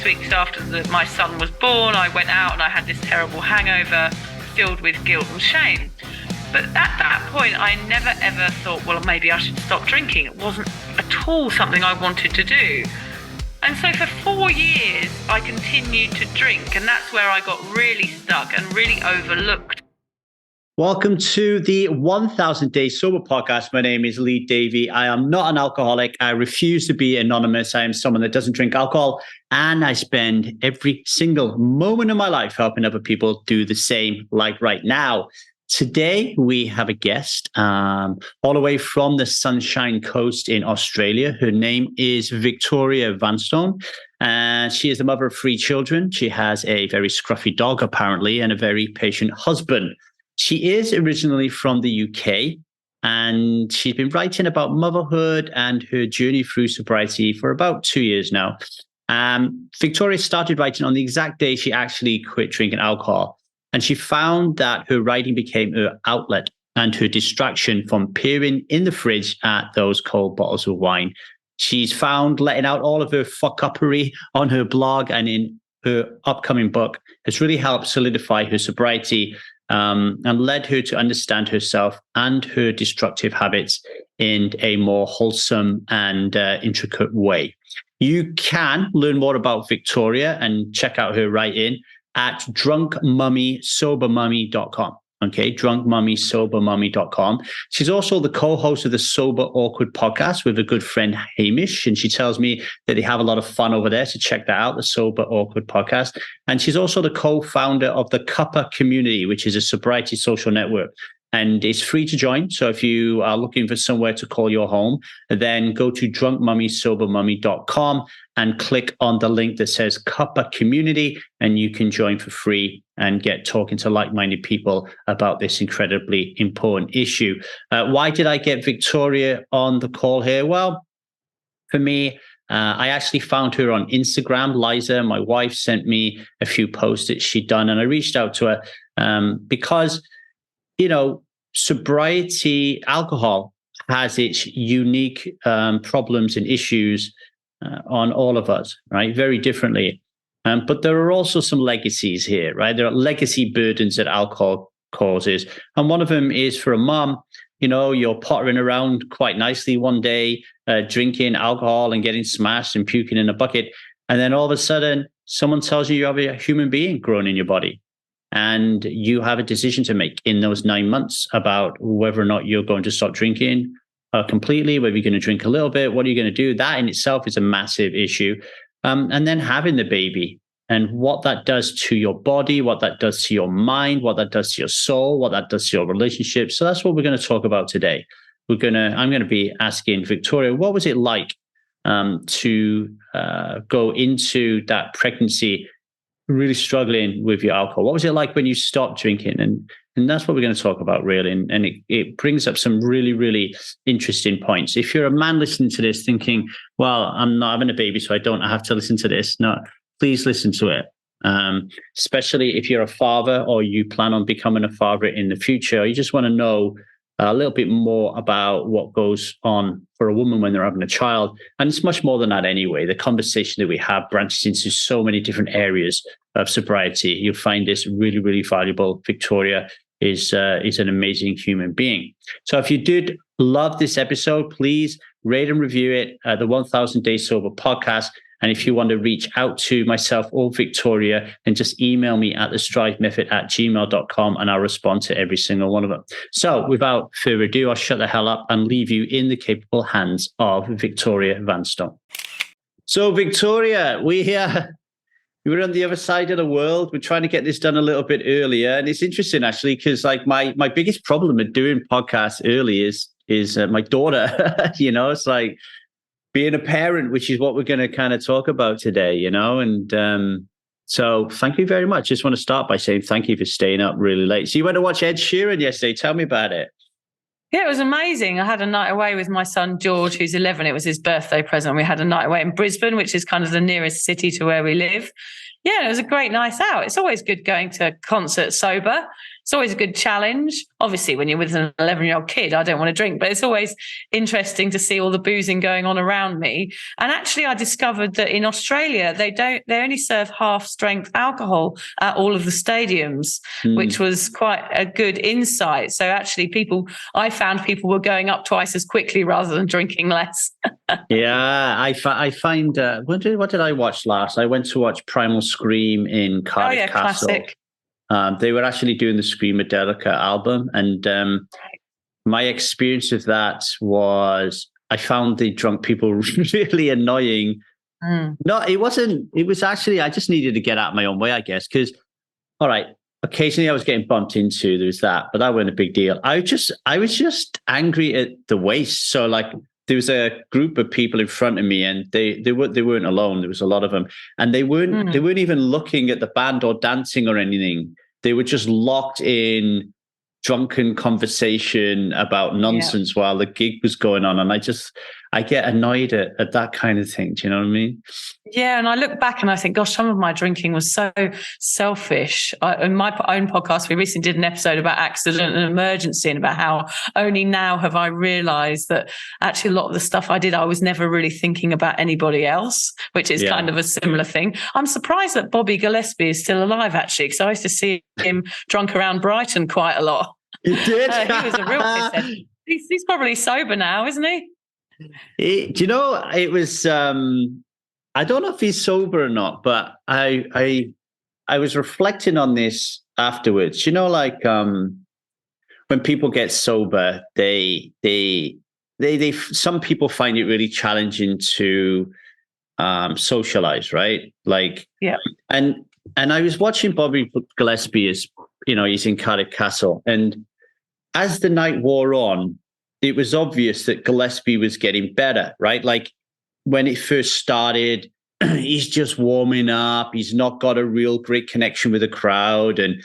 6 weeks after my son was born, I went out and I had this terrible hangover filled with guilt and shame. But at that point, I never ever thought, well, maybe I should stop drinking. It wasn't at all something I wanted to do. And so for 4 years, I continued to drink, and that's where I got really stuck and really overlooked. Welcome to the 1000 Day Sober Podcast. My name is Lee Davey. I am not an alcoholic. I refuse to be anonymous. I am someone that doesn't drink alcohol, and I spend every single moment of my life helping other people do the same, like right now. Today, we have a guest all the way from the Sunshine Coast in Australia. Her name is Victoria Vanstone, and she is the mother of 3 children. She has a very scruffy dog, apparently, and a very patient husband. She is originally from the UK, and she's been writing about motherhood and her journey through sobriety for about 2 years now. Victoria started writing on the exact day she actually quit drinking alcohol, and she found that her writing became her outlet and her distraction from peering in the fridge at those cold bottles of wine. She's found letting out all of her fuckupery on her blog and in her upcoming book has really helped solidify her sobriety and led her to understand herself and her destructive habits in a more wholesome and intricate way. You can learn more about Victoria and check out her writing at drunkmummysobermummy.com. Okay, drunkmummysobermummy.com. She's also the co-host of the Sober Awkward podcast with a good friend, Hamish, and she tells me that they have a lot of fun over there, so check that out, the Sober Awkward podcast. And she's also the co-founder of the Cuppa Community, which is a sobriety social network. And it's free to join. So if you are looking for somewhere to call your home, then go to drunkmummysobermummy.com and click on the link that says Cuppa Community, and you can join for free and get talking to like-minded people about this incredibly important issue. Why did I get Victoria on the call here? Well, for me, I actually found her on Instagram. Liza, my wife, sent me a few posts that she'd done, and I reached out to her because sobriety, alcohol has its unique problems and issues on all of us, right? Very differently. But there are also some legacies here, right? There are legacy burdens that alcohol causes. And one of them is for a mom, you're pottering around quite nicely one day, drinking alcohol and getting smashed and puking in a bucket. And then all of a sudden, someone tells you have a human being growing in your body. And you have a decision to make in those 9 months about whether or not you're going to stop drinking completely, whether you're going to drink a little bit, what are you going to do? That in itself is a massive issue. And then having the baby and what that does to your body, what that does to your mind, what that does to your soul, what that does to your relationships. So that's what we're going to talk about today. I'm going to be asking Victoria, what was it like to go into that pregnancy really struggling with your alcohol? What was it like when you stopped drinking? And that's what we're going to talk about, really. And it brings up some really, really interesting points. If you're a man listening to this thinking, well, I'm not having a baby, so I don't have to listen to this. No, please listen to it. Especially if you're a father or you plan on becoming a father in the future, or you just want to know a little bit more about what goes on for a woman when they're having a child. And it's much more than that anyway. The conversation that we have branches into so many different areas of sobriety. You'll find this really, really valuable. Victoria is an amazing human being. So if you did love this episode, please rate and review it at the 1000 Day Sober Podcast. And if you want to reach out to myself or Victoria, then just email me at thestrivemethod@gmail.com and I'll respond to every single one of them. So without further ado, I'll shut the hell up and leave you in the capable hands of Victoria Vanstone. So Victoria, we're on the other side of the world. We're trying to get this done a little bit earlier. And it's interesting actually, because like my biggest problem with doing podcasts early is my daughter. It's like being a parent, which is what we're going to kind of talk about today, and so thank you very much. Just want to start by saying thank you for staying up really late. So you went to watch Ed Sheeran yesterday. Tell me about it. Yeah, it was amazing. I had a night away with my son, George, who's 11. It was his birthday present. We had a night away in Brisbane, which is kind of the nearest city to where we live. Yeah, it was a great night out. It's always good going to concerts sober. it's always a good challenge. Obviously, when you're with an 11-year-old kid, I don't want to drink, but it's always interesting to see all the boozing going on around me. And actually, I discovered that in Australia, they only serve half-strength alcohol at all of the stadiums, which was quite a good insight. So actually, I found people were going up twice as quickly rather than drinking less. Yeah, I find. What did I watch last? I went to watch Primal Scream in Cardiff Castle. Classic. They were actually doing the Screamadelica album, and my experience of that was I found the drunk people really annoying. No, it wasn't. It was actually I just needed to get out of my own way, I guess. Because, all right, occasionally I was getting bumped into. There was that, but that wasn't a big deal. I was just angry at the waste. So like, there was a group of people in front of me, and they weren't alone. There was a lot of them, and they weren't even looking at the band or dancing or anything. They were just locked in drunken conversation about nonsense while the gig was going on. And I get annoyed at that kind of thing. Do you know what I mean? Yeah, and I look back and I think, gosh, some of my drinking was so selfish. In my own podcast, we recently did an episode about accident and emergency, and about how only now have I realised that actually a lot of the stuff I did, I was never really thinking about anybody else, which is kind of a similar thing. I'm surprised that Bobby Gillespie is still alive, actually, because I used to see him drunk around Brighton quite a lot. You did? He was a real pisshead. He's probably sober now, isn't he? Do you know, it was, I don't know if he's sober or not, but I was reflecting on this afterwards. You know, like when people get sober, they some people find it really challenging to socialize, right? Like, yeah. And I was watching Bobby Gillespie as, you know, he's in Cardiff Castle, and as the night wore on, it was obvious that Gillespie was getting better, right? Like when it first started, he's just warming up. He's not got a real great connection with the crowd. And,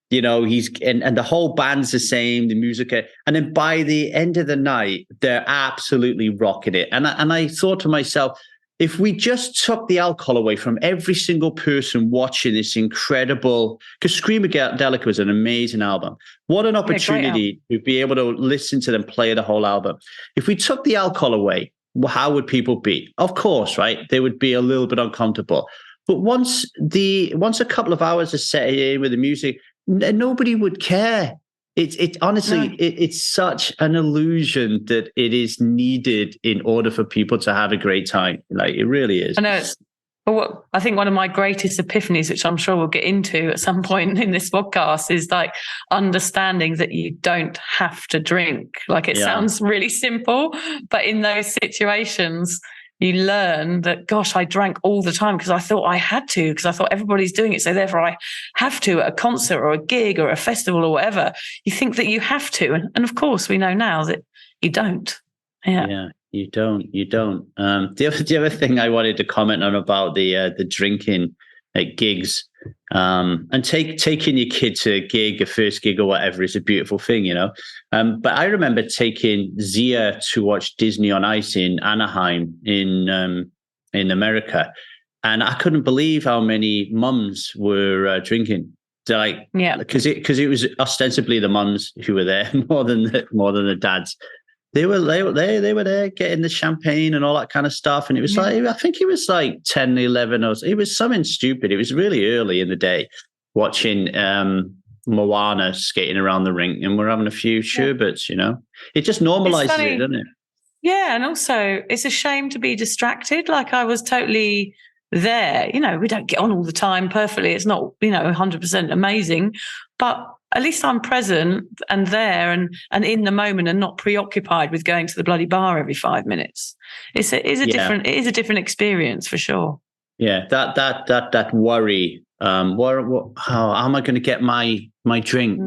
you know, and the whole band's the same, the music. And then by the end of the night, they're absolutely rocking it. And I thought to myself, if we just took the alcohol away from every single person watching this incredible, because Screamadelica was an amazing album. What an opportunity to be able to listen to them play the whole album. If we took the alcohol away, how would people be? Of course, right? They would be a little bit uncomfortable. But once a couple of hours are set in with the music, nobody would care. It honestly, it's such an illusion that it is needed in order for people to have a great time. Like, it really is. I know. I think one of my greatest epiphanies, which I'm sure we'll get into at some point in this podcast, is like understanding that you don't have to drink. Like, it sounds really simple, but in those situations, you learn that, gosh, I drank all the time because I thought I had to, because I thought everybody's doing it. So therefore I have to at a concert or a gig or a festival or whatever. You think that you have to. And of course, we know now that you don't. Yeah, you don't. The other thing I wanted to comment on about the drinking at gigs, and taking your kid to a gig, a first gig or whatever, is a beautiful thing, you know. But I remember taking Zia to watch Disney on Ice in Anaheim in America, and I couldn't believe how many mums were drinking. They're like, because it was ostensibly the mums who were there more than the dads. They were there getting the champagne and all that kind of stuff. And it was like, I think it was like 10, 11 or it was something stupid. It was really early in the day watching Moana skating around the rink, and we're having a few sherbets, you know. It just normalizes it, doesn't it? Yeah. And also it's a shame to be distracted. Like, I was totally there. You know, we don't get on all the time perfectly. It's not, 100% amazing, but at least I'm present and there and in the moment, and not preoccupied with going to the bloody bar every 5 minutes. It is a different experience for sure. Yeah, that worry. How am I going to get my drink?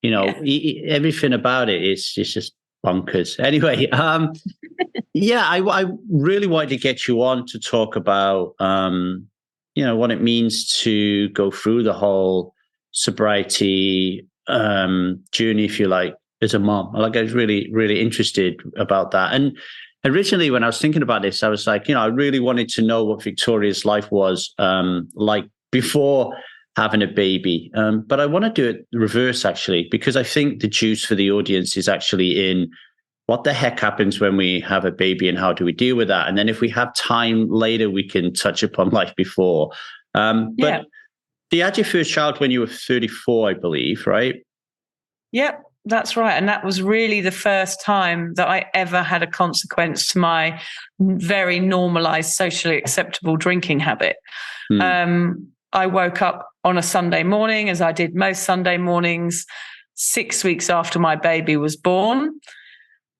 Everything about it is just bonkers. Anyway, I really wanted to get you on to talk about what it means to go through the whole sobriety journey, if you like, as a mom. I was really, really interested about that. And originally, when I was thinking about this, I was like, I really wanted to know what Victoria's life was like before having a baby. But I want to do it reverse, actually, because I think the juice for the audience is actually in what the heck happens when we have a baby and how do we deal with that? And then if we have time later, we can touch upon life before. But you had your first child when you were 34, I believe, right? Yep, that's right. And that was really the first time that I ever had a consequence to my very normalized, socially acceptable drinking habit. I woke up on a Sunday morning, as I did most Sunday mornings, 6 weeks after my baby was born.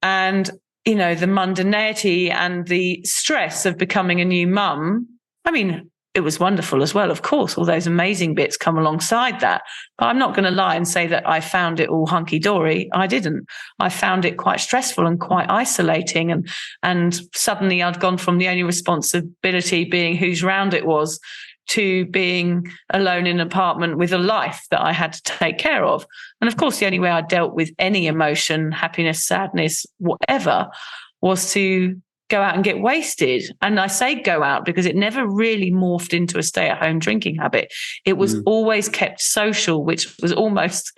And, you know, the mundanity and the stress of becoming a new mum, I mean, it was wonderful as well, of course. All those amazing bits come alongside that. But I'm not going to lie and say that I found it all hunky-dory. I didn't. I found it quite stressful and quite isolating. And suddenly I'd gone from the only responsibility being whose round it was to being alone in an apartment with a life that I had to take care of. And of course, the only way I dealt with any emotion, happiness, sadness, whatever, was to go out and get wasted. And I say go out because it never really morphed into a stay-at-home drinking habit. It was always kept social, which was almost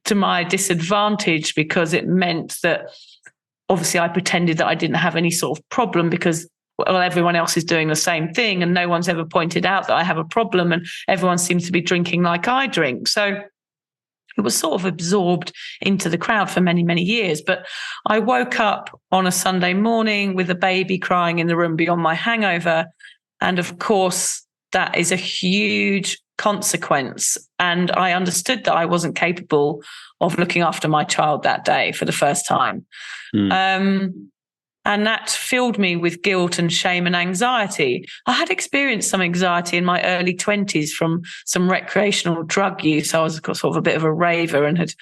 to my disadvantage because it meant that obviously I pretended that I didn't have any sort of problem because, well, everyone else is doing the same thing and no one's ever pointed out that I have a problem and everyone seems to be drinking like I drink. So it was sort of absorbed into the crowd for many, many years. But I woke up on a Sunday morning with a baby crying in the room beyond my hangover. And of course, that is a huge consequence. And I understood that I wasn't capable of looking after my child that day for the first time. And that filled me with guilt and shame and anxiety. I had experienced some anxiety in my early 20s from some recreational drug use. I was sort of a bit of a raver and had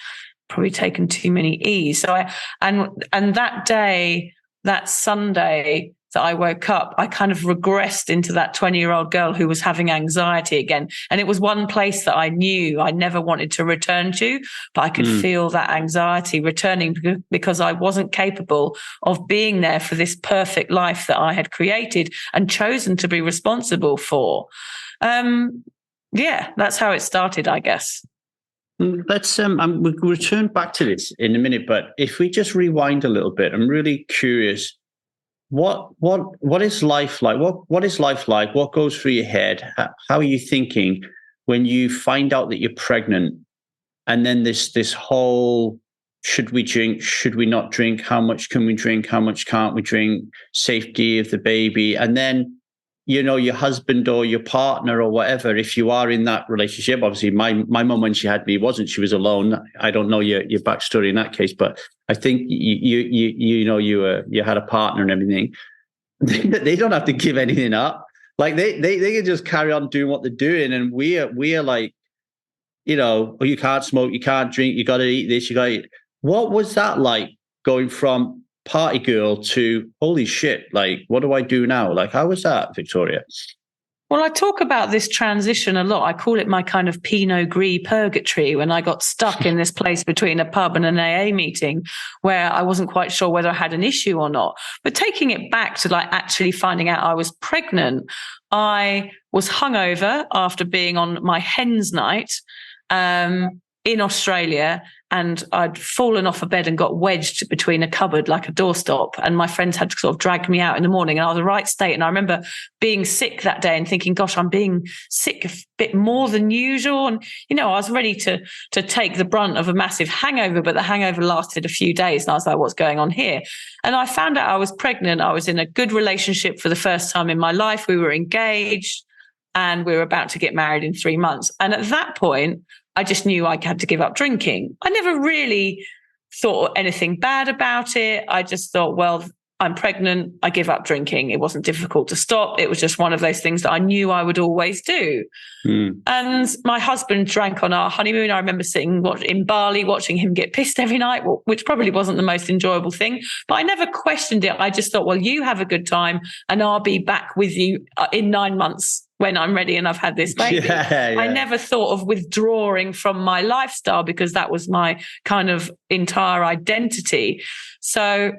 probably taken too many E's. So and that day, that Sunday that I woke up, I kind of regressed into that 20-year-old girl who was having anxiety again. And it was one place that I knew I never wanted to return to, but I could feel that anxiety returning because I wasn't capable of being there for this perfect life that I had created and chosen to be responsible for. That's how it started, I guess. Let's we'll return back to this in a minute, but if we just rewind a little bit, I'm really curious. What is life like? What is life like? What goes through your head? How are you thinking when you find out that you're pregnant? And then this whole, should we drink? Should we not drink? How much can we drink? How much can't we drink? Safety of the baby. And then, you know, your husband or your partner or whatever, if you are in that relationship, obviously my mum, when she had me, she was alone. I don't know your backstory in that case, but I think you had a partner and everything. They don't have to give anything up. Like they can just carry on doing what they're doing. And we are like, you know, you can't smoke, you can't drink, you got to eat this, you got to eat. What was that like going from party girl to holy shit, like what do I do now? Like how was that, Victoria? Well, I talk about this transition a lot. I call it my kind of Pinot Gris purgatory when I got stuck in this place between a pub and an AA meeting where I wasn't quite sure whether I had an issue or not. But taking it back to like actually finding out I was pregnant, I was hungover after being on my hen's night in Australia, and I'd fallen off a bed and got wedged between a cupboard like a doorstop. And my friends had sort of dragged me out in the morning, and I was in the right state. And I remember being sick that day and thinking, gosh, I'm being sick a bit more than usual. And, you know, I was ready to take the brunt of a massive hangover, but the hangover lasted a few days. And I was like, what's going on here? And I found out I was pregnant. I was in a good relationship for the first time in my life. We were engaged and we were about to get married in 3 months. And at that point, I just knew I had to give up drinking. I never really thought anything bad about it. I just thought, well, I'm pregnant, I give up drinking. It wasn't difficult to stop. It was just one of those things that I knew I would always do. And my husband drank on our honeymoon. I remember sitting in Bali, watching him get pissed every night, which probably wasn't the most enjoyable thing. But I never questioned it. I just thought, well, you have a good time and I'll be back with you in 9 months when I'm ready and I've had this baby. Yeah. I never thought of withdrawing from my lifestyle because that was my kind of entire identity. So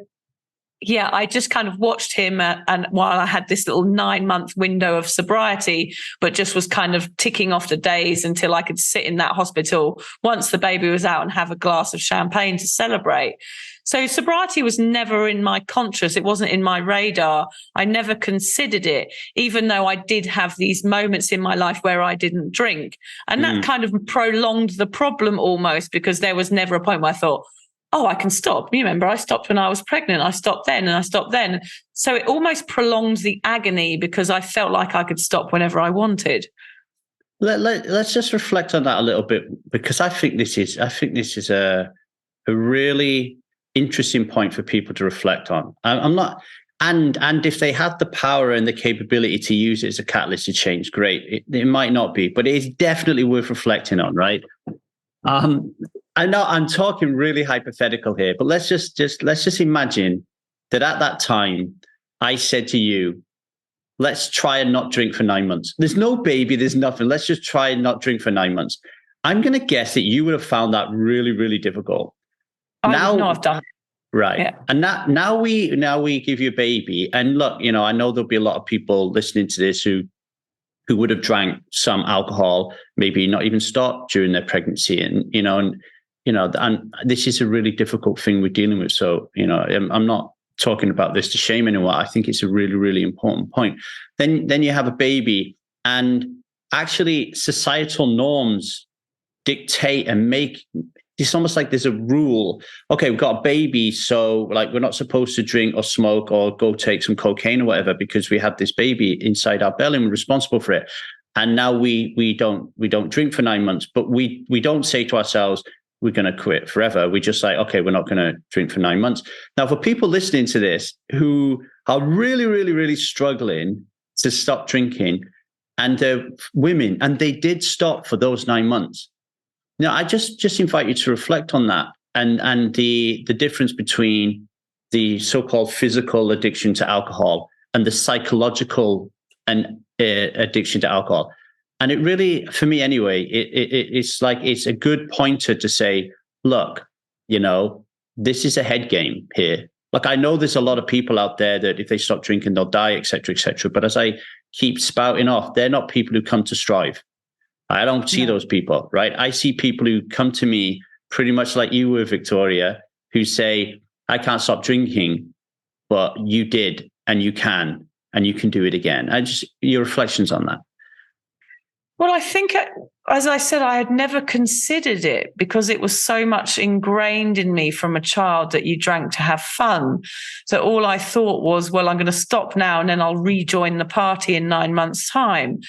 Yeah, I just kind of watched him and while I had this little 9-month window of sobriety, but just was kind of ticking off the days until I could sit in that hospital once the baby was out and have a glass of champagne to celebrate. So sobriety was never in my conscious. It wasn't in my radar. I never considered it, even though I did have these moments in my life where I didn't drink. And that kind of prolonged the problem almost, because there was never a point where I thought, oh, I can stop. You remember, I stopped when I was pregnant. I stopped then and I stopped then. So it almost prolonged the agony because I felt like I could stop whenever I wanted. Let's just reflect on that a little bit, because I think this is a really interesting point for people to reflect on. I'm not, and if they have the power and the capability to use it as a catalyst to change, great. It might not be, but it is definitely worth reflecting on, right? I know I'm talking really hypothetical here, but let's just imagine that at that time I said to you, let's try and not drink for 9 months. There's no baby, there's nothing. Let's just try and not drink for 9 months. I'm going to guess that you would have found that really, really difficult. I would not have done it. Right. Yeah. And now we give you a baby. And look, I know there'll be a lot of people listening to this who would have drank some alcohol, maybe not even stopped during their pregnancy. And this is a really difficult thing we're dealing with. So, I'm not talking about this to shame anyone. I think it's a really, really important point. Then you have a baby, and actually societal norms dictate and make, it's almost like there's a rule. Okay, we've got a baby, so like we're not supposed to drink or smoke or go take some cocaine or whatever because we have this baby inside our belly and we're responsible for it. And now we don't drink for 9 months, but we don't say to ourselves, we're going to quit forever. We just say, okay, we're not going to drink for 9 months. Now, for people listening to this who are really, really, really struggling to stop drinking, and they're women, and they did stop for those 9 months. Now, I just invite you to reflect on that and the difference between the so-called physical addiction to alcohol and the psychological and addiction to alcohol. And it really, for me anyway, it's like it's a good pointer to say, look, this is a head game here. Like, I know there's a lot of people out there that if they stop drinking, they'll die, et cetera, et cetera. But as I keep spouting off, they're not people who come to strive. I don't see those people, right? I see people who come to me pretty much like you were, Victoria, who say, I can't stop drinking, but you did, and you can do it again. Your reflections on that. Well, I think, as I said, I had never considered it because it was so much ingrained in me from a child that you drank to have fun. So all I thought was, well, I'm going to stop now and then I'll rejoin the party in 9 months' time.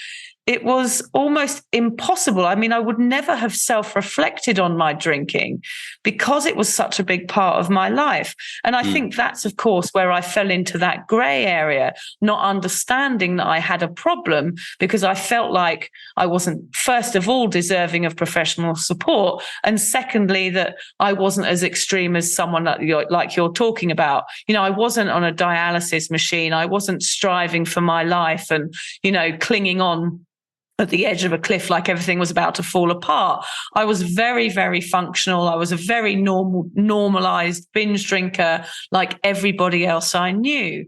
It was almost impossible. I mean, I would never have self-reflected on my drinking because it was such a big part of my life. And I think that's, of course, where I fell into that grey area, not understanding that I had a problem because I felt like I wasn't, first of all, deserving of professional support. And secondly, that I wasn't as extreme as someone like you're talking about. I wasn't on a dialysis machine. I wasn't striving for my life and, clinging on at the edge of a cliff like everything was about to fall apart. I was very, very functional. I was a very normalized binge drinker like everybody else I knew.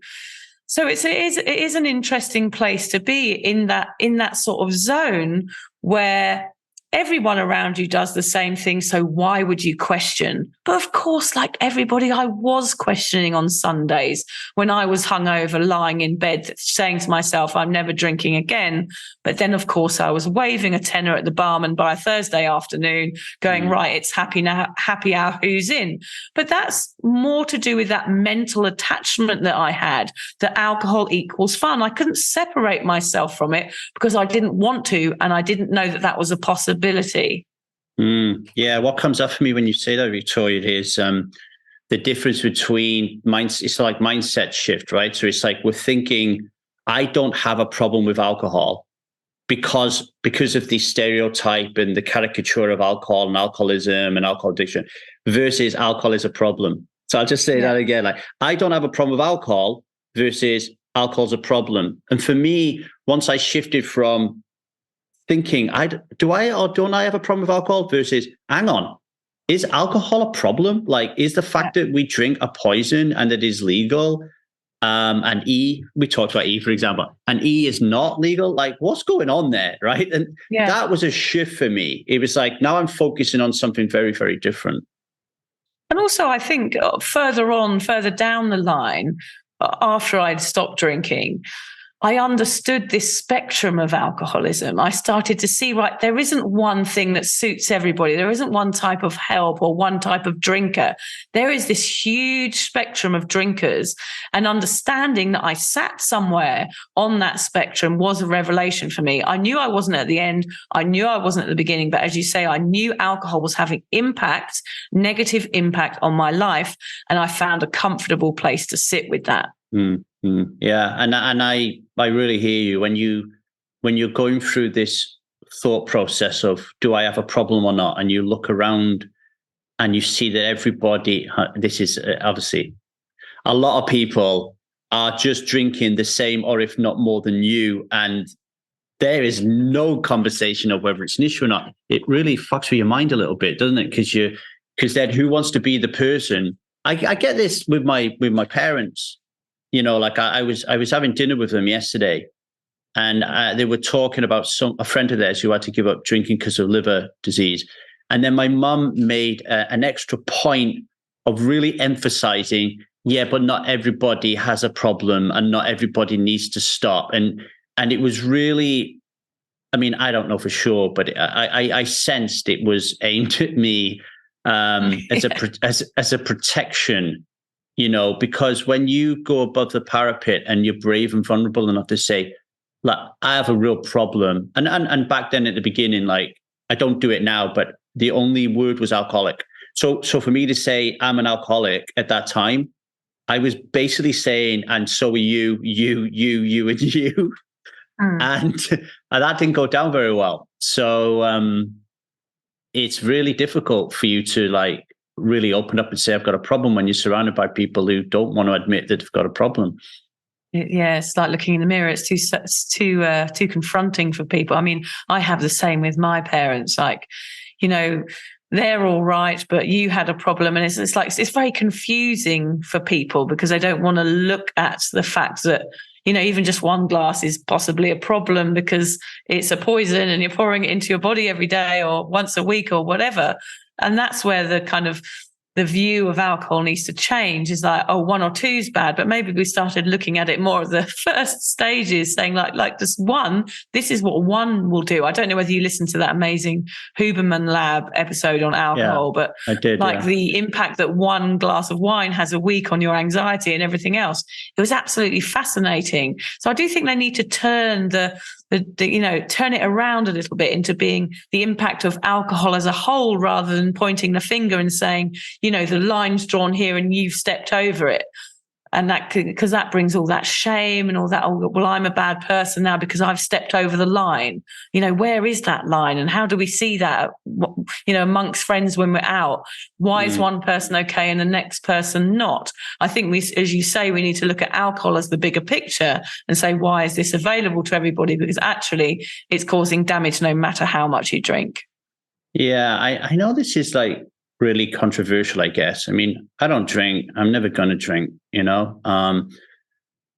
So it is an interesting place to be in that sort of zone where everyone around you does the same thing. So why would you question? But of course, like everybody, I was questioning on Sundays when I was hungover, lying in bed, saying to myself, I'm never drinking again. But then, of course, I was waving a tenner at the barman by a Thursday afternoon going, right, it's happy hour, who's in? But that's more to do with that mental attachment that I had, that alcohol equals fun. I couldn't separate myself from it because I didn't want to, and I didn't know that was a possibility. Yeah, what comes up for me when you say that, Victoria, is the difference between it's like mindset shift, right? So it's like we're thinking, I don't have a problem with alcohol because of the stereotype and the caricature of alcohol and alcoholism and alcohol addiction versus alcohol is a problem. So I'll just say that again, like I don't have a problem with alcohol versus alcohol's a problem. And for me, once I shifted from thinking, do I or don't I have a problem with alcohol versus, hang on, is alcohol a problem? Like, is the fact that we drink a poison and it is legal? And we talked about E, for example, and E is not legal. Like, what's going on there, right? And that was a shift for me. It was like, now I'm focusing on something very, very different. And also, I think further down the line, after I'd stopped drinking, I understood this spectrum of alcoholism. I started to see, right, there isn't one thing that suits everybody. There isn't one type of help or one type of drinker. There is this huge spectrum of drinkers, and understanding that I sat somewhere on that spectrum was a revelation for me. I knew I wasn't at the end. I knew I wasn't at the beginning. But as you say, I knew alcohol was having negative impact on my life. And I found a comfortable place to sit with that. Yeah, and I really hear you when you're going through this thought process of, do I have a problem or not? And you look around and you see that everybody, this is obviously a lot of people are just drinking the same, or if not more than you, and there is no conversation of whether it's an issue or not. It really fucks with your mind a little bit, doesn't it? Because then who wants to be the person? I get this with my parents. You know, like I was having dinner with them yesterday, and they were talking about a friend of theirs who had to give up drinking because of liver disease. And then my mum made an extra point of really emphasizing, yeah, but not everybody has a problem and not everybody needs to stop. And it was really, I mean, I don't know for sure, but I sensed it was aimed at me as a protection. You know, because when you go above the parapet and you're brave and vulnerable enough to say, like, I have a real problem. And back then at the beginning, like, I don't do it now, but the only word was alcoholic. So for me to say I'm an alcoholic at that time, I was basically saying, and so are you, and you. And that didn't go down very well. So it's really difficult for you to, like, really open up and say I've got a problem when you're surrounded by people who don't want to admit that they've got a problem. Yeah, it's like looking in the mirror. It's too confronting for people. I mean, I have the same with my parents. Like, you know, they're all right, but you had a problem, and it's like it's very confusing for people because they don't want to look at the fact that, you know, even just one glass is possibly a problem because it's a poison and you're pouring it into your body every day or once a week or whatever. And that's where the view of alcohol needs to change. Is like, oh, one or two is bad, but maybe we started looking at it more of the first stages, saying like this one, this is what one will do. I don't know whether you listened to that amazing Huberman Lab episode on alcohol, but I did, the impact that one glass of wine has a week on your anxiety and everything else. It was absolutely fascinating. So I do think they need to turn turn it around a little bit into being the impact of alcohol as a whole, rather than pointing the finger and saying, you know, the line's drawn here and you've stepped over it. And because that brings all that shame and all that, oh, well, I'm a bad person now because I've stepped over the line. You know, where is that line? And how do we see that, you know, amongst friends when we're out? Why is one person okay and the next person not? I think as you say, we need to look at alcohol as the bigger picture and say, why is this available to everybody? Because actually it's causing damage no matter how much you drink. Yeah, I know this is like really controversial, I guess. I mean, I don't drink. I'm never going to drink, you know.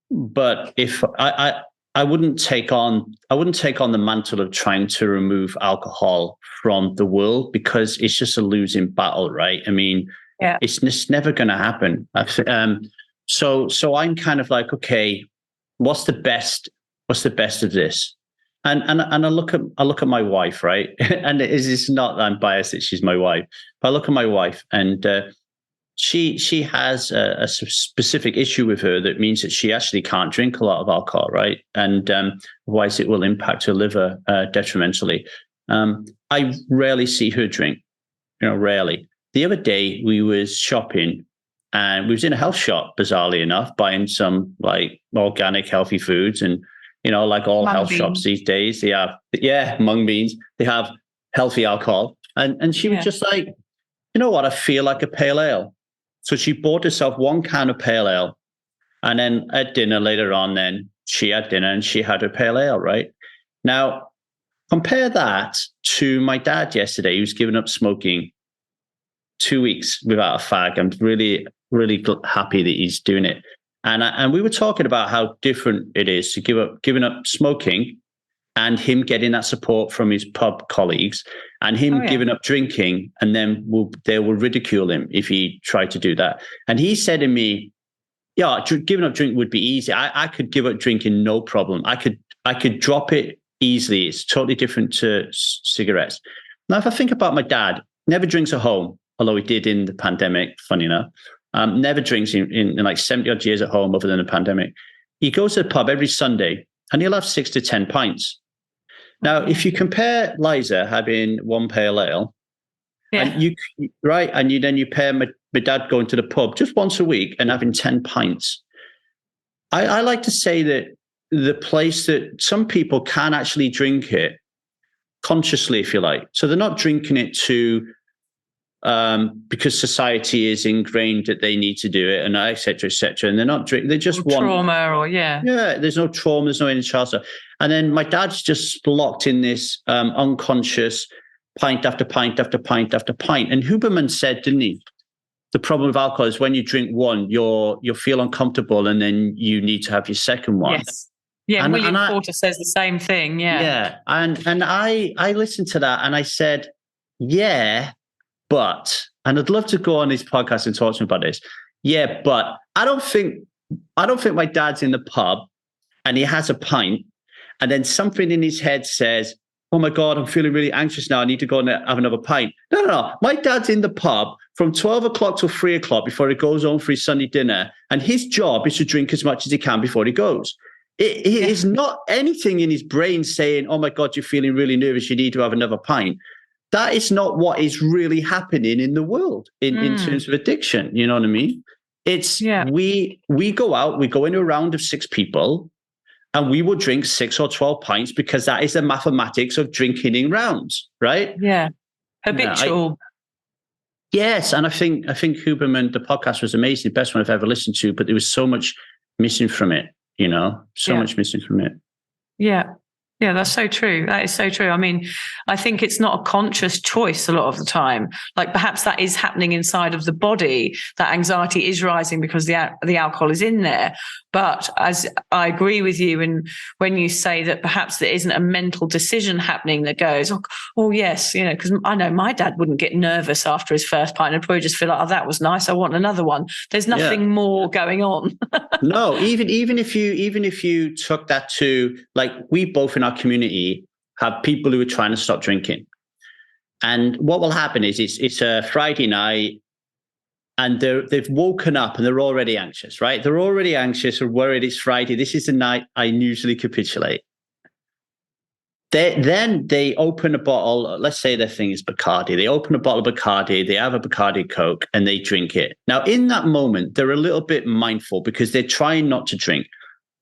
But if I wouldn't take on the mantle of trying to remove alcohol from the world, because it's just a losing battle, right? I mean, it's just never going to happen. So I'm kind of like, okay, what's the best of this? And I look at my wife, right? And it's not that I'm biased that she's my wife, but I look at my wife, and she has a specific issue with her that means that she actually can't drink a lot of alcohol, right? And otherwise it will impact her liver detrimentally. I rarely see her drink, you know, rarely. The other day we was shopping, and we was in a health shop, bizarrely enough, buying some like organic, healthy foods. And you know, like all health shops these days, they have, mung beans. They have healthy alcohol. And she was just like, you know what? I feel like a pale ale. So she bought herself one can of pale ale. And then at dinner later on, then she had dinner and she had her pale ale, right? Now, compare that to my dad yesterday, who's given up smoking. 2 weeks without a fag. I'm really, really happy that he's doing it. And we were talking about how different it is to giving up smoking and him getting that support from his pub colleagues and him giving up drinking, and then they will ridicule him if he tried to do that. And he said to me, yeah, giving up drink would be easy. I could give up drinking, no problem. I could drop it easily. It's totally different to cigarettes. Now, if I think about my dad, never drinks at home, although he did in the pandemic, funny enough. Never drinks in like 70 odd years at home other than the pandemic. He goes to the pub every Sunday and he'll have 6 to 10 pints. Now, if you compare Liza having one pale ale, and you then you pair my dad going to the pub just once a week and having 10 pints. I like to say that the place that some people can actually drink it consciously, if you like. So they're not drinking it because society is ingrained that they need to do it, and et cetera, et cetera. And they're not drinking, they just want trauma there's no trauma, there's no inner child stuff. And then my dad's just locked in this unconscious pint after pint after pint after pint. And Huberman said, didn't he? The problem with alcohol is when you drink one, you'll feel uncomfortable, and then you need to have your second one. Yes. Yeah, and William Porter says the same thing. Yeah. Yeah. And I listened to that and I said, yeah, but, and I'd love to go on his podcast and talk to him about this. Yeah, but I don't think my dad's in the pub and he has a pint and then something in his head says, oh my God, I'm feeling really anxious now. I need to go and have another pint. No. My dad's in the pub from 12 o'clock till 3 o'clock before he goes home for his Sunday dinner. And his job is to drink as much as he can before he goes. It is not anything in his brain saying, oh my God, you're feeling really nervous, you need to have another pint. That is not what is really happening in the world in terms of addiction. You know what I mean? It's we go out, we go in a round of 6 people, and we will drink 6 or 12 pints because that is the mathematics of drinking in rounds, right? Yeah. Habitual. Yes. And I think Huberman, the podcast was amazing, the best one I've ever listened to, but there was so much missing from it, much missing from it. Yeah. Yeah, that's so true. That is so true. I mean, I think it's not a conscious choice a lot of the time. Like perhaps that is happening inside of the body. That anxiety is rising because the alcohol is in there. But as I agree with you, and when you say that perhaps there isn't a mental decision happening that goes, oh yes, because I know my dad wouldn't get nervous after his first pint and probably just feel like, oh, that was nice, I want another one. There's nothing more going on. No, even if you took that to, like, we both in our community have people who are trying to stop drinking, and what will happen is it's a Friday night and they've woken up and they're already anxious, right? They're already anxious or worried it's Friday. This is the night I usually capitulate. Then they open a bottle, let's say their thing is Bacardi. They open a bottle of Bacardi, they have a Bacardi Coke and they drink it. Now, in that moment, they're a little bit mindful because they're trying not to drink.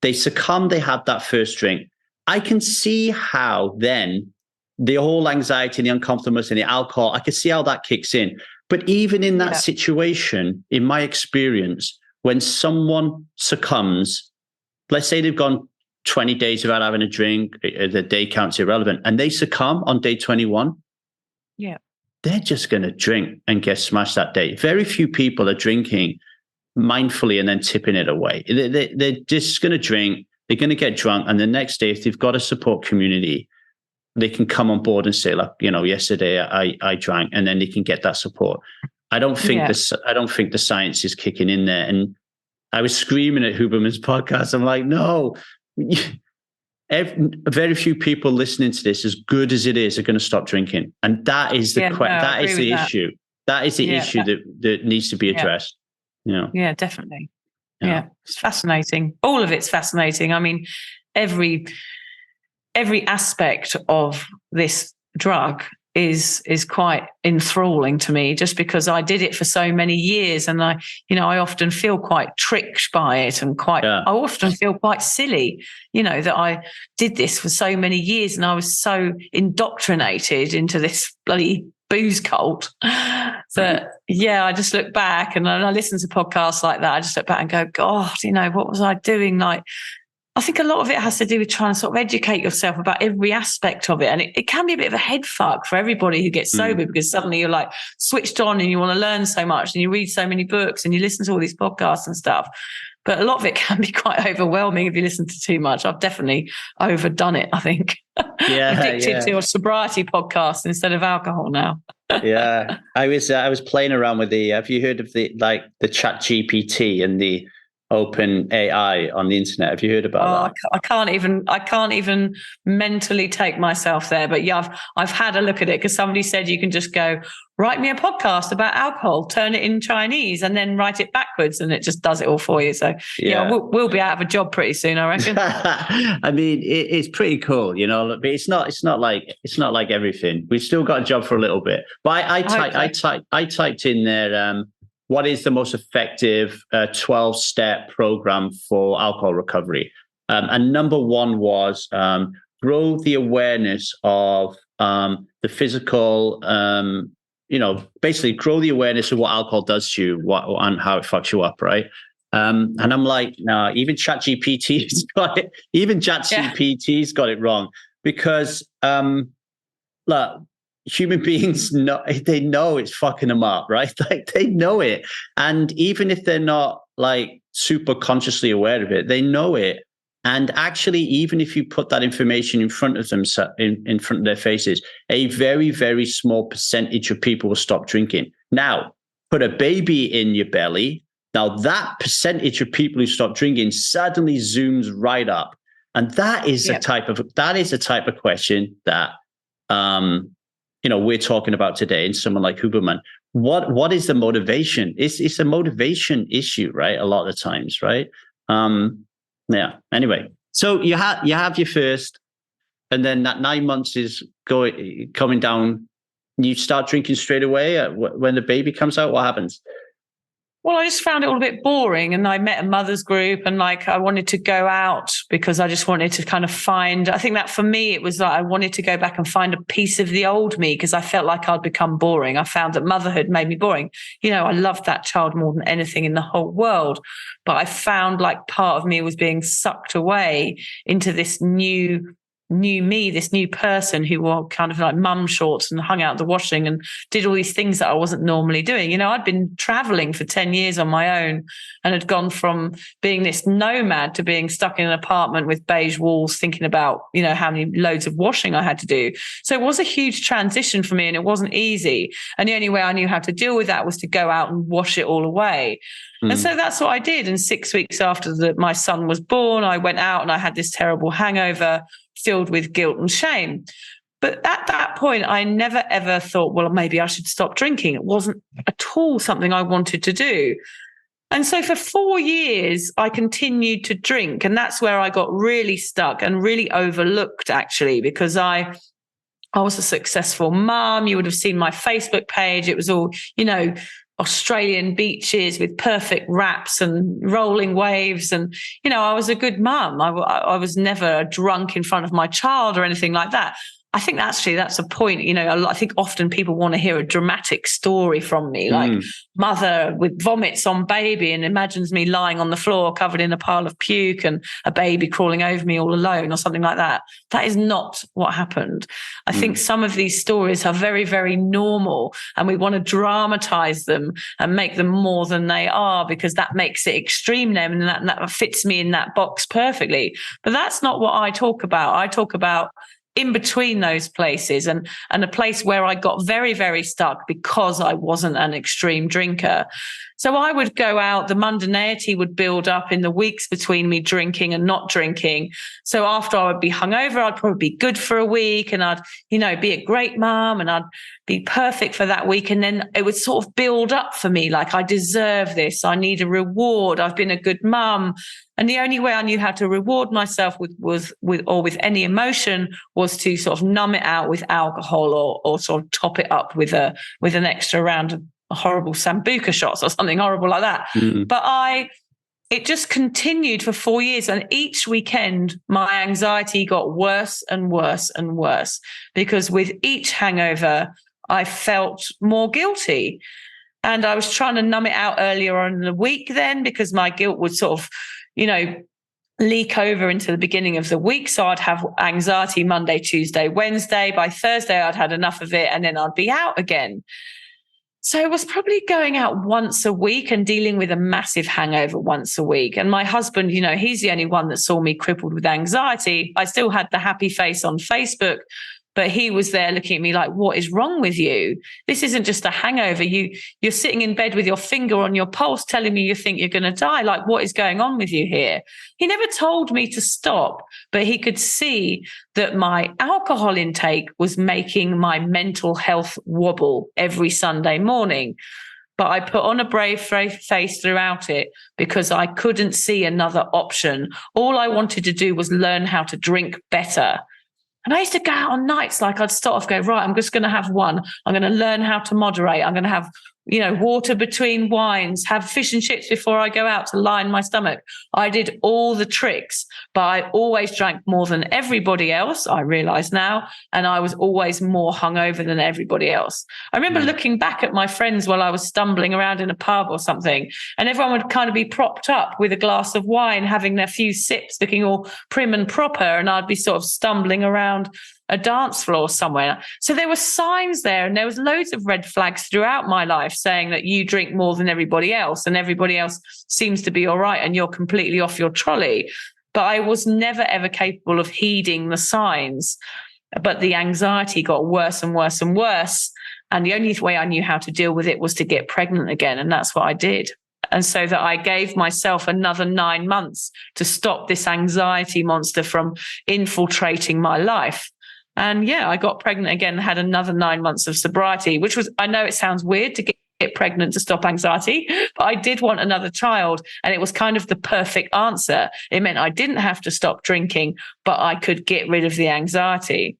They succumb, they have that first drink. I can see how then the whole anxiety and the uncomfortableness and the alcohol, I can see how that kicks in. But even in that situation, in my experience, when someone succumbs, let's say they've gone 20 days without having a drink, the day count's irrelevant, and they succumb on day 21, they're just going to drink and get smashed that day. Very few people are drinking mindfully and then tipping it away. They're just going to drink, they're going to get drunk, and the next day, if they've got a support community, they can come on board and say, like, yesterday I drank, and then they can get that support. I don't think the science is kicking in there. And I was screaming at Huberman's podcast. I'm like, no, very few people listening to this, as good as it is, are going to stop drinking. And that is the issue. That is the issue that needs to be addressed. Yeah, definitely. Yeah, it's fascinating. All of it's fascinating. I mean, every aspect of this drug is quite enthralling to me, just because I did it for so many years, and I often feel quite tricked by it, and I often feel quite silly, that I did this for so many years, and I was so indoctrinated into this bloody booze cult that I just look back and I listen to podcasts like that. I just look back and go, God, what was I doing? Like, I think a lot of it has to do with trying to sort of educate yourself about every aspect of it. And it can be a bit of a head fuck for everybody who gets sober, because suddenly you're like switched on and you want to learn so much and you read so many books and you listen to all these podcasts and stuff. But a lot of it can be quite overwhelming if you listen to too much. I've definitely overdone it, I think. Addicted to a sobriety podcast instead of alcohol now. Yeah. I was playing around with have you heard of the chat GPT and the open AI on the internet? Have you heard about that? I can't even mentally take myself there. But yeah, I've had a look at it, because somebody said you can just go, write me a podcast about alcohol, turn it in Chinese, and then write it backwards, and it just does it all for you. So yeah, we'll be out of a job pretty soon, I reckon. I mean, it's pretty cool, but it's not like everything. We've still got a job for a little bit. But I typed in there, what is the most effective 12-step program for alcohol recovery? And number one was grow the awareness of the physical, basically grow the awareness of what alcohol does to you, and how it fucks you up, right? And I'm like, no, even ChatGPT's got it. Even ChatGPT's got it wrong, because look, human beings know it's fucking them up, right? Like, they know it. And even if they're not like super consciously aware of it, they know it. And actually, even if you put that information in front of them, in front of their faces, a very, very small percentage of people will stop drinking. Now, put a baby in your belly. Now, that percentage of people who stop drinking suddenly zooms right up. And that is a type of question that we're talking about today in someone like Huberman. What is the motivation? It's a motivation issue, right? A lot of the times, right? Yeah. Anyway, so you have your first, and then that 9 months is coming down. You start drinking straight away when the baby comes out. What happens? Well, I just found it all a bit boring, and I met a mother's group, and I wanted to go out because I just wanted to kind of I think that for me, it was like I wanted to go back and find a piece of the old me, because I felt like I'd become boring. I found that motherhood made me boring. I loved that child more than anything in the whole world, but I found like part of me was being sucked away into this new me, this new person who wore kind of like mum shorts and hung out the washing and did all these things that I wasn't normally doing. I'd been traveling for 10 years on my own and had gone from being this nomad to being stuck in an apartment with beige walls, thinking about, how many loads of washing I had to do. So it was a huge transition for me, and it wasn't easy. And the only way I knew how to deal with that was to go out and wash it all away. And so that's what I did. And 6 weeks after my son was born, I went out and I had this terrible hangover filled with guilt and shame. But at that point, I never, ever thought, well, maybe I should stop drinking. It wasn't at all something I wanted to do. And so for 4 years, I continued to drink. And that's where I got really stuck and really overlooked, actually, because I was a successful mum. You would have seen my Facebook page. It was all, Australian beaches with perfect wraps and rolling waves. And, I was a good mum. I was never drunk in front of my child or anything like that. I think that's a point. I think often people want to hear a dramatic story from me, like mother with vomits on baby and imagines me lying on the floor covered in a pile of puke and a baby crawling over me all alone or something like that. That is not what happened. I think some of these stories are very, very normal, and we want to dramatize them and make them more than they are, because that makes it extreme then, and that fits me in that box perfectly. But that's not what I talk about. I talk about in between those places, and a place where I got very, very stuck because I wasn't an extreme drinker. So I would go out, the mundanity would build up in the weeks between me drinking and not drinking. So after I would be hungover, I'd probably be good for a week, and I'd, be a great mom, and I'd be perfect for that week. And then it would sort of build up for me, like, I deserve this. I need a reward. I've been a good mom. And the only way I knew how to reward myself with any emotion was to sort of numb it out with alcohol, or sort of top it up with an extra round of horrible sambuca shots or something horrible like that. But it just continued for 4 years. And each weekend, my anxiety got worse and worse and worse, because with each hangover, I felt more guilty. And I was trying to numb it out earlier on in the week then, because my guilt would sort of, leak over into the beginning of the week. So I'd have anxiety Monday, Tuesday, Wednesday. By Thursday, I'd had enough of it, and then I'd be out again. So I was probably going out once a week and dealing with a massive hangover once a week. And my husband, he's the only one that saw me crippled with anxiety. I still had the happy face on Facebook, but he was there looking at me like, what is wrong with you? This isn't just a hangover. You're sitting in bed with your finger on your pulse telling me you think you're going to die. Like, what is going on with you here? He never told me to stop, but he could see that my alcohol intake was making my mental health wobble every Sunday morning. But I put on a brave face throughout it because I couldn't see another option. All I wanted to do was learn how to drink better. And I used to go out on nights, like I'd start off, go, right, I'm just going to have one. I'm going to learn how to moderate. I'm going to have, water between wines, have fish and chips before I go out to line my stomach. I did all the tricks, but I always drank more than everybody else, I realize now, and I was always more hungover than everybody else. I remember looking back at my friends while I was stumbling around in a pub or something, and everyone would kind of be propped up with a glass of wine, having their few sips, looking all prim and proper, and I'd be sort of stumbling around a dance floor somewhere. So there were signs there, and there was loads of red flags throughout my life saying that you drink more than everybody else and everybody else seems to be all right and you're completely off your trolley. But I was never, ever capable of heeding the signs. But the anxiety got worse and worse and worse. And the only way I knew how to deal with it was to get pregnant again. And that's what I did. And so that I gave myself another 9 months to stop this anxiety monster from infiltrating my life. And I got pregnant again, had another 9 months of sobriety, which was, I know it sounds weird to get pregnant to stop anxiety, but I did want another child. And it was kind of the perfect answer. It meant I didn't have to stop drinking, but I could get rid of the anxiety.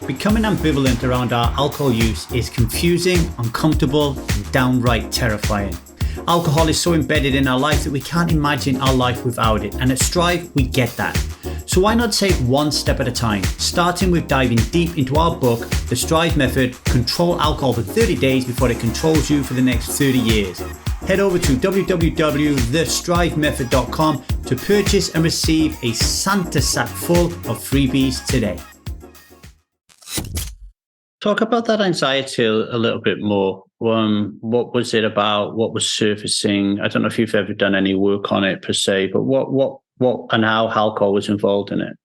Becoming ambivalent around our alcohol use is confusing, uncomfortable, and downright terrifying. Alcohol is so embedded in our life that we can't imagine our life without it. And at Strive, we get that. So why not take one step at a time, starting with diving deep into our book, The Strive Method, Control Alcohol for 30 Days Before It Controls You for the Next 30 Years. Head over to www.thestrivemethod.com to purchase and receive a Santa sack full of freebies today. Talk about that anxiety a little bit more. What was it about? What was surfacing? I don't know if you've ever done any work on it per se, but what and how alcohol was involved in it?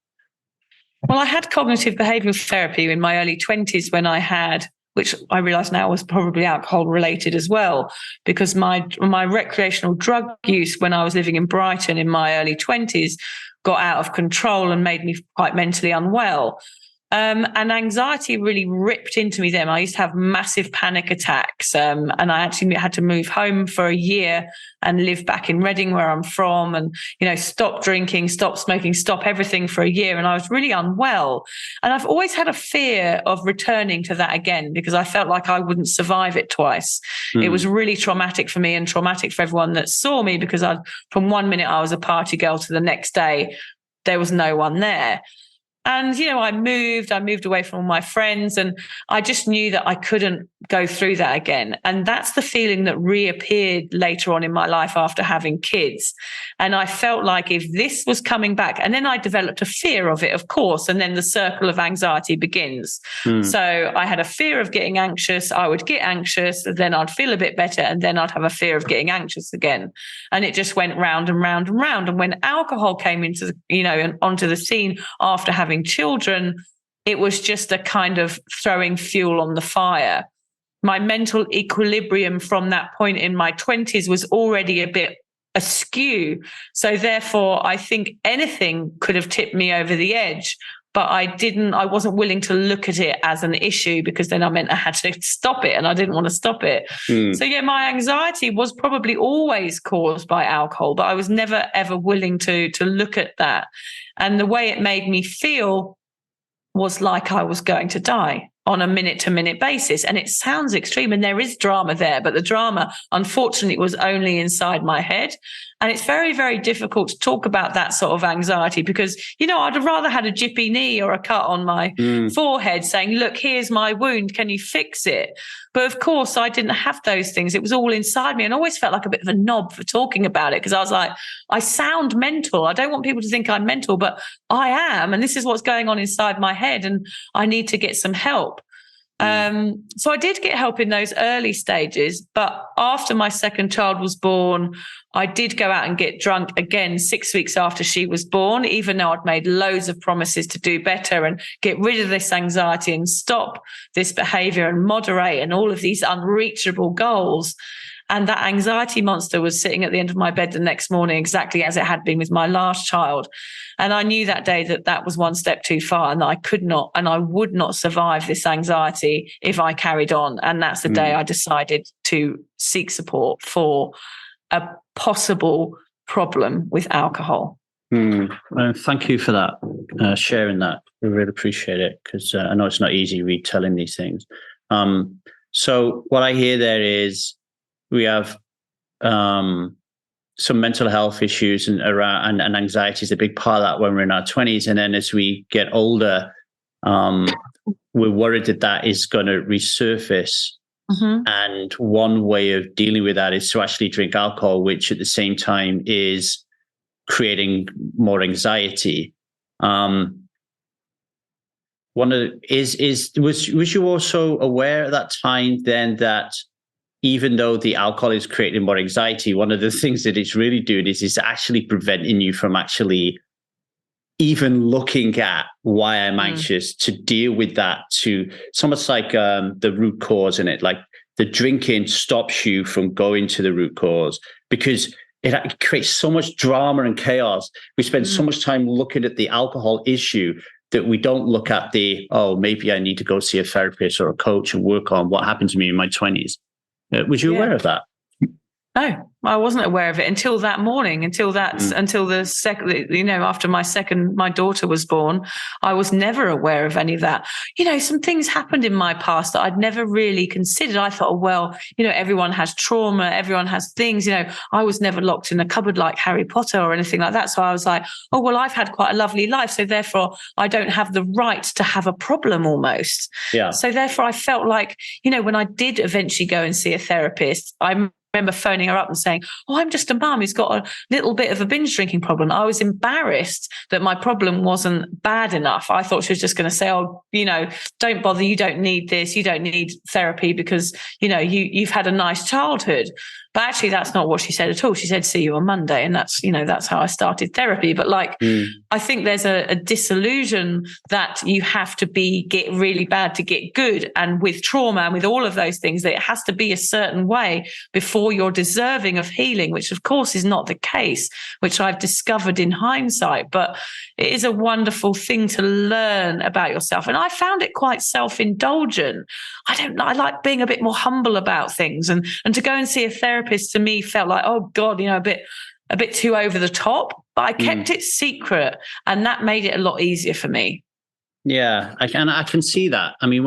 Well, I had cognitive behavioral therapy in my early 20s when I had, which I realize now was probably alcohol related as well, because my recreational drug use when I was living in Brighton in my early 20s got out of control and made me quite mentally unwell. And anxiety really ripped into me then. I used to have massive panic attacks. And I actually had to move home for a year and live back in Reading, where I'm from, and, stop drinking, stop smoking, stop everything for a year. And I was really unwell. And I've always had a fear of returning to that again because I felt like I wouldn't survive it twice. It was really traumatic for me and traumatic for everyone that saw me because from one minute I was a party girl to the next day, there was no one there. And, I moved away from all my friends, and I just knew that I couldn't go through that again. And that's the feeling that reappeared later on in my life after having kids. And I felt like if this was coming back, and then I developed a fear of it, of course, and then the circle of anxiety begins. So I had a fear of getting anxious. I would get anxious, then I'd feel a bit better, and then I'd have a fear of getting anxious again. And it just went round and round and round. And when alcohol came into, onto the scene after having children, it was just a kind of throwing fuel on the fire. My mental equilibrium from that point in my 20s was already a bit askew. So therefore, I think anything could have tipped me over the edge. But I wasn't willing to look at it as an issue because then I meant I had to stop it and I didn't want to stop it. So my anxiety was probably always caused by alcohol, but I was never, ever willing to look at that. And the way it made me feel was like I was going to die on a minute-to-minute basis. And it sounds extreme, and there is drama there, but the drama, unfortunately, was only inside my head. And it's very, very difficult to talk about that sort of anxiety because, I'd have rather had a jippy knee or a cut on my forehead saying, look, here's my wound. Can you fix it? But of course, I didn't have those things. It was all inside me and I always felt like a bit of a knob for talking about it because I was like, I sound mental. I don't want people to think I'm mental, but I am. And this is what's going on inside my head and I need to get some help. So I did get help in those early stages, but after my second child was born, I did go out and get drunk again 6 weeks after she was born, even though I'd made loads of promises to do better and get rid of this anxiety and stop this behavior and moderate and all of these unreachable goals. And that anxiety monster was sitting at the end of my bed the next morning, exactly as it had been with my last child. And I knew that day that that was one step too far and that I could not and I would not survive this anxiety if I carried on. And that's the day I decided to seek support for a possible problem with alcohol. Thank you for that, sharing that. We really appreciate it because I know it's not easy retelling these things. So what I hear there is we have some mental health issues and anxiety is a big part of that when we're in our 20s. And then as we get older, we're worried that is going to resurface. And one way of dealing with that is to actually drink alcohol, which at the same time is creating more anxiety. Was you also aware at that time then that even though the alcohol is creating more anxiety, one of the things that it's really doing is actually preventing you from actually even looking at why I'm anxious, to deal with that, it's almost like the root cause in it. Like the drinking stops you from going to the root cause because it creates so much drama and chaos. We spend so much time looking at the alcohol issue that we don't look at maybe I need to go see a therapist or a coach and work on what happened to me in my 20s. Was you aware of that? No, I wasn't aware of it until that morning, until the second, after my daughter was born, I was never aware of any of that. Some things happened in my past that I'd never really considered. I thought, everyone has trauma, everyone has things, I was never locked in a cupboard like Harry Potter or anything like that. So I was like, I've had quite a lovely life. So therefore I don't have the right to have a problem almost. Yeah. So therefore I felt like, when I did eventually go and see a therapist, I remember phoning her up and saying, I'm just a mum who's got a little bit of a binge drinking problem. I was embarrassed that my problem wasn't bad enough. I thought she was just going to say, don't bother. You don't need this. You don't need therapy because, you've had a nice childhood. But actually, that's not what she said at all. She said, see you on Monday. And that's how I started therapy. But I think there's a disillusion that you have to get really bad to get good. And with trauma and with all of those things, that it has to be a certain way before you're deserving of healing, which of course is not the case, which I've discovered in hindsight. But it is a wonderful thing to learn about yourself. And I found it quite self-indulgent. I like being a bit more humble about things and to go and see a therapist to me felt like, oh God, a bit too over the top, but I kept it secret and that made it a lot easier for me. Yeah. I can see that. I mean,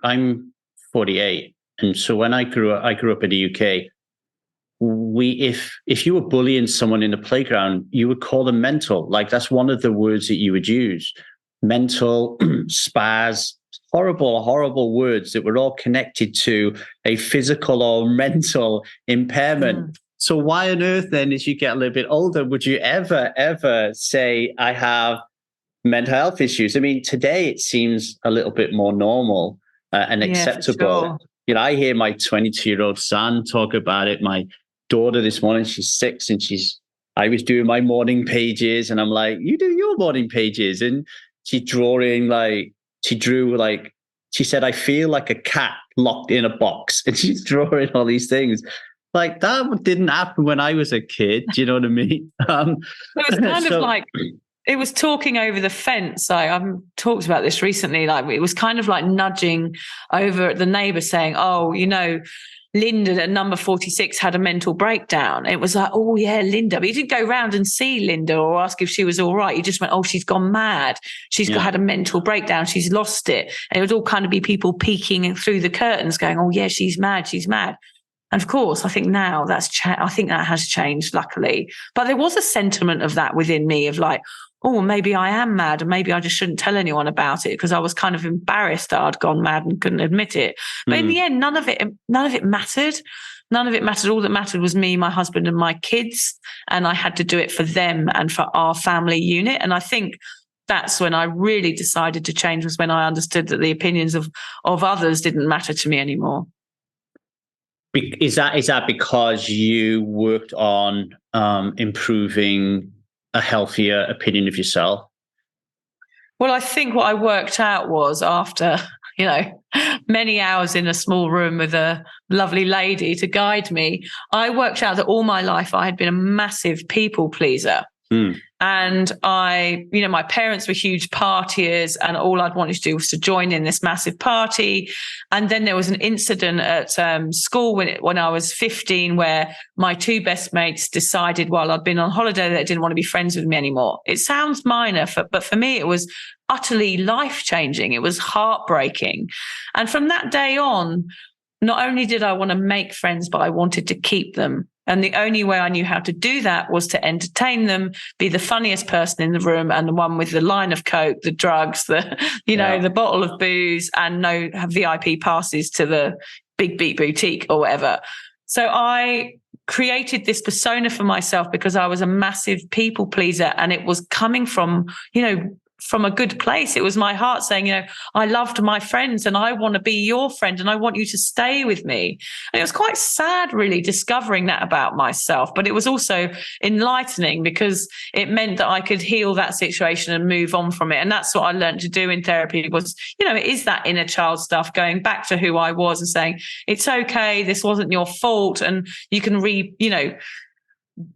I'm 48. And so when I grew up in the UK, if you were bullying someone in the playground, you would call them mental. Like that's one of the words that you would use. Mental, spaz, horrible words that were all connected to a physical or mental impairment. So why on earth then, as you get a little bit older, would you ever say, I have mental health issues? I mean, today it seems a little bit more normal and acceptable. Sure. I hear my 22-year-old son talk about it. My daughter this morning, she's 6 and I was doing my morning pages and I'm like, you do your morning pages. And she's drawing she said, I feel like a cat locked in a box. And she's drawing all these things. Like that didn't happen when I was a kid. Do you know what I mean? It was kind of like, it was talking over the fence. I've talked about this recently. Like it was kind of like nudging over at the neighbor saying, Linda at number 46 had a mental breakdown. It was like, oh yeah, Linda. But you didn't go round and see Linda or ask if she was all right. You just went, she's gone mad. She's had a mental breakdown. She's lost it. And it would all kind of be people peeking through the curtains going, oh yeah, she's mad. She's mad. And of course, I think now I think that has changed, luckily. But there was a sentiment of that within me of like, oh, maybe I am mad and maybe I just shouldn't tell anyone about it, because I was kind of embarrassed that I'd gone mad and couldn't admit it. But in the end, none of it mattered. None of it mattered. All that mattered was me, my husband, and my kids. And I had to do it for them and for our family unit. And I think that's when I really decided to change, was when I understood that the opinions of others didn't matter to me anymore. Is that because you worked on improving a healthier opinion of yourself? Well, I think what I worked out was, after, many hours in a small room with a lovely lady to guide me, I worked out that all my life I had been a massive people pleaser. And my parents were huge partiers, and all I'd wanted to do was to join in this massive party. And then there was an incident at school when I was 15, where my two best mates decided while I'd been on holiday that they didn't want to be friends with me anymore. It sounds minor, but for me, it was utterly life-changing. It was heartbreaking. And from that day on, not only did I want to make friends, but I wanted to keep them. And the only way I knew how to do that was to entertain them, be the funniest person in the room and the one with the line of Coke, the drugs, the bottle of booze, and have VIP passes to the Big Beat Boutique or whatever. So I created this persona for myself because I was a massive people pleaser, and it was coming from a good place. It was my heart saying, I loved my friends and I want to be your friend and I want you to stay with me. And it was quite sad, really, discovering that about myself. But it was also enlightening because it meant that I could heal that situation and move on from it. And that's what I learned to do in therapy was, it is that inner child stuff, going back to who I was and saying, it's okay, this wasn't your fault. And you can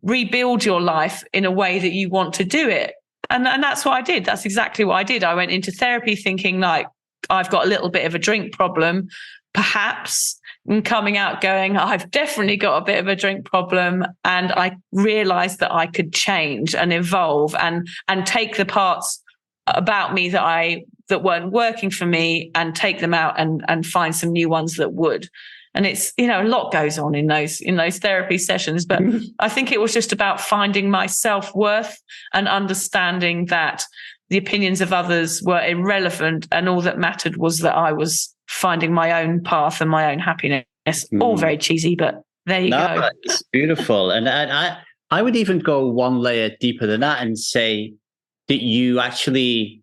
rebuild your life in a way that you want to do it. And that's what I did. That's exactly what I did. I went into therapy thinking like, I've got a little bit of a drink problem, perhaps, and coming out going, I've definitely got a bit of a drink problem. And I realized that I could change and evolve and take the parts about me that weren't working for me and take them out and find some new ones that would. And it's, a lot goes on in those therapy sessions. But I think it was just about finding my self-worth and understanding that the opinions of others were irrelevant. And all that mattered was that I was finding my own path and my own happiness. All very cheesy, but there you go. It's beautiful. And I would even go one layer deeper than that and say that you actually...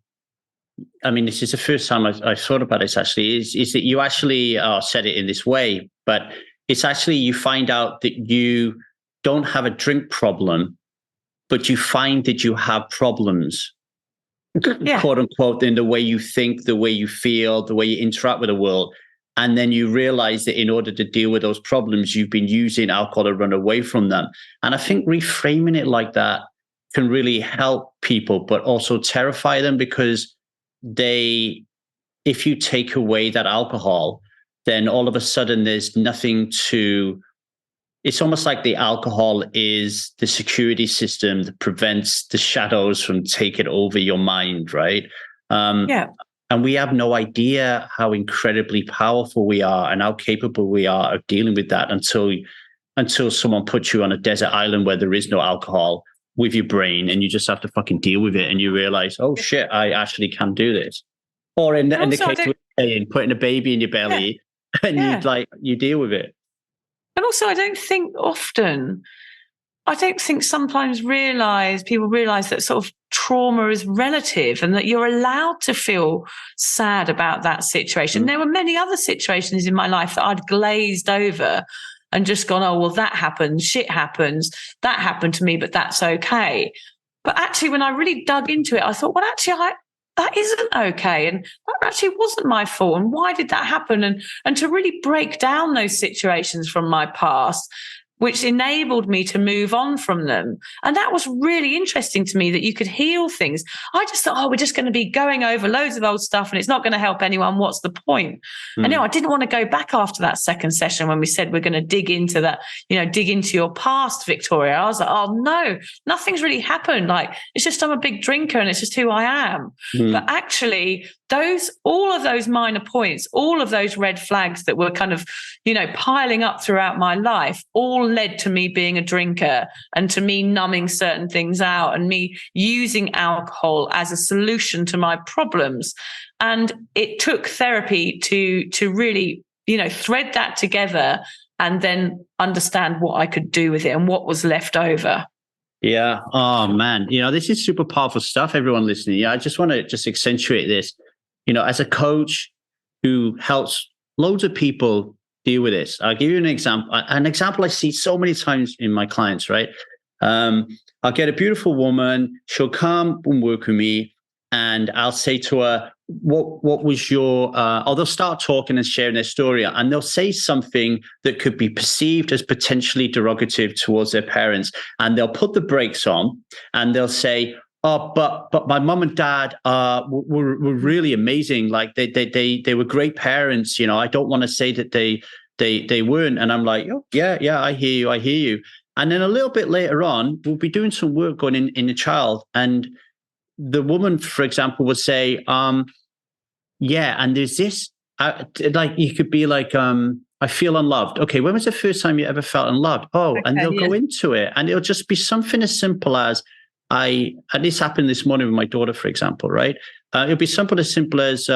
this is the first time I've thought about this actually, is that you actually said it in this way, but it's actually you find out that you don't have a drink problem, but you find that you have problems, quote unquote, in the way you think, the way you feel, the way you interact with the world. And then you realize that in order to deal with those problems, you've been using alcohol to run away from them. And I think reframing it like that can really help people, but also terrify them, because if you take away that alcohol, then all of a sudden there's nothing it's almost like the alcohol is the security system that prevents the shadows from taking over your mind, right? And we have no idea how incredibly powerful we are and how capable we are of dealing with that until someone puts you on a desert island where there is no alcohol with your brain, and you just have to fucking deal with it, and you realize, oh shit, I actually can do this. Or in the case we're saying, putting a baby in your belly, and you deal with it. And also, I don't think sometimes people realize that sort of trauma is relative and that you're allowed to feel sad about that situation. There were many other situations in my life that I'd glazed over and just gone, oh, well, that happens, shit happens, that happened to me, but that's okay. But actually, when I really dug into it, I thought, well, actually, that isn't okay. And that actually wasn't my fault. And why did that happen? And to really break down those situations from my past which enabled me to move on from them. And that was really interesting to me, that you could heal things. I just thought, we're just going to be going over loads of old stuff and it's not going to help anyone. What's the point? And I didn't want to go back after that second session when we said we're going to dig into that, dig into your past, Victoria. I was like, oh no, nothing's really happened. Like, it's just I'm a big drinker and it's just who I am. But actually, all of those minor points, all of those red flags that were kind of, piling up throughout my life, all led to me being a drinker and to me numbing certain things out and me using alcohol as a solution to my problems. And it took therapy to really, thread that together and then understand what I could do with it and what was left over. Yeah. Oh man. This is super powerful stuff, everyone listening. Yeah. I just want to accentuate this, as a coach who helps loads of people deal with this. I'll give you an example I see so many times in my clients, right? I'll get a beautiful woman. She'll come and work with me and I'll say to her, what was your, or they'll start talking and sharing their story and they'll say something that could be perceived as potentially derogative towards their parents. And they'll put the brakes on and they'll say, oh, but my mom and dad were really amazing. Like they were great parents. I don't want to say that they weren't. And I'm like, oh, yeah, I hear you. And then a little bit later on, we'll be doing some work going in the child. And the woman, for example, would say, yeah, and there's this, like you could be like, I feel unloved. Okay, when was the first time you ever felt unloved? Oh, okay, and they'll go into it. And it'll just be something as simple as, and this happened this morning with my daughter, for example, right? It'll be simple as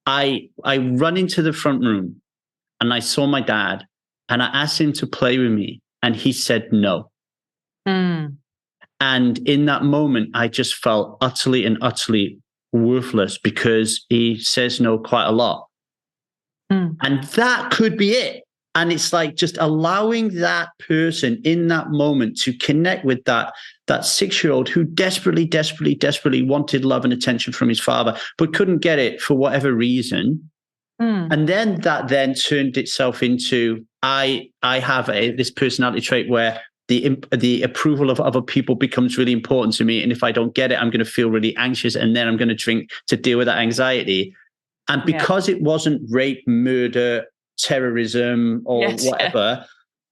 I run into the front room and I saw my dad and I asked him to play with me and he said no. And in that moment, I just felt utterly worthless because he says no quite a lot. And that could be it. And it's like just allowing that person in that moment to connect with that 6-year-old who desperately wanted love and attention from his father, but couldn't get it for whatever reason. And then that turned itself into, I have this personality trait where the approval of other people becomes really important to me. And if I don't get it, I'm going to feel really anxious. And then I'm going to drink to deal with that anxiety. And because it wasn't rape, murder, terrorism or whatever,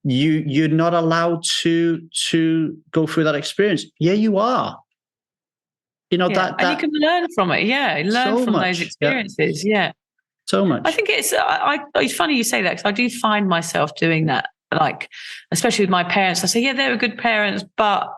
you're not allowed to go through that experience. Yeah, you are. That and you can learn from it. Yeah, learn from those experiences. Yeah, so much. I think it's funny you say that because I do find myself doing that. Like, especially with my parents, I say, yeah, they were good parents, but.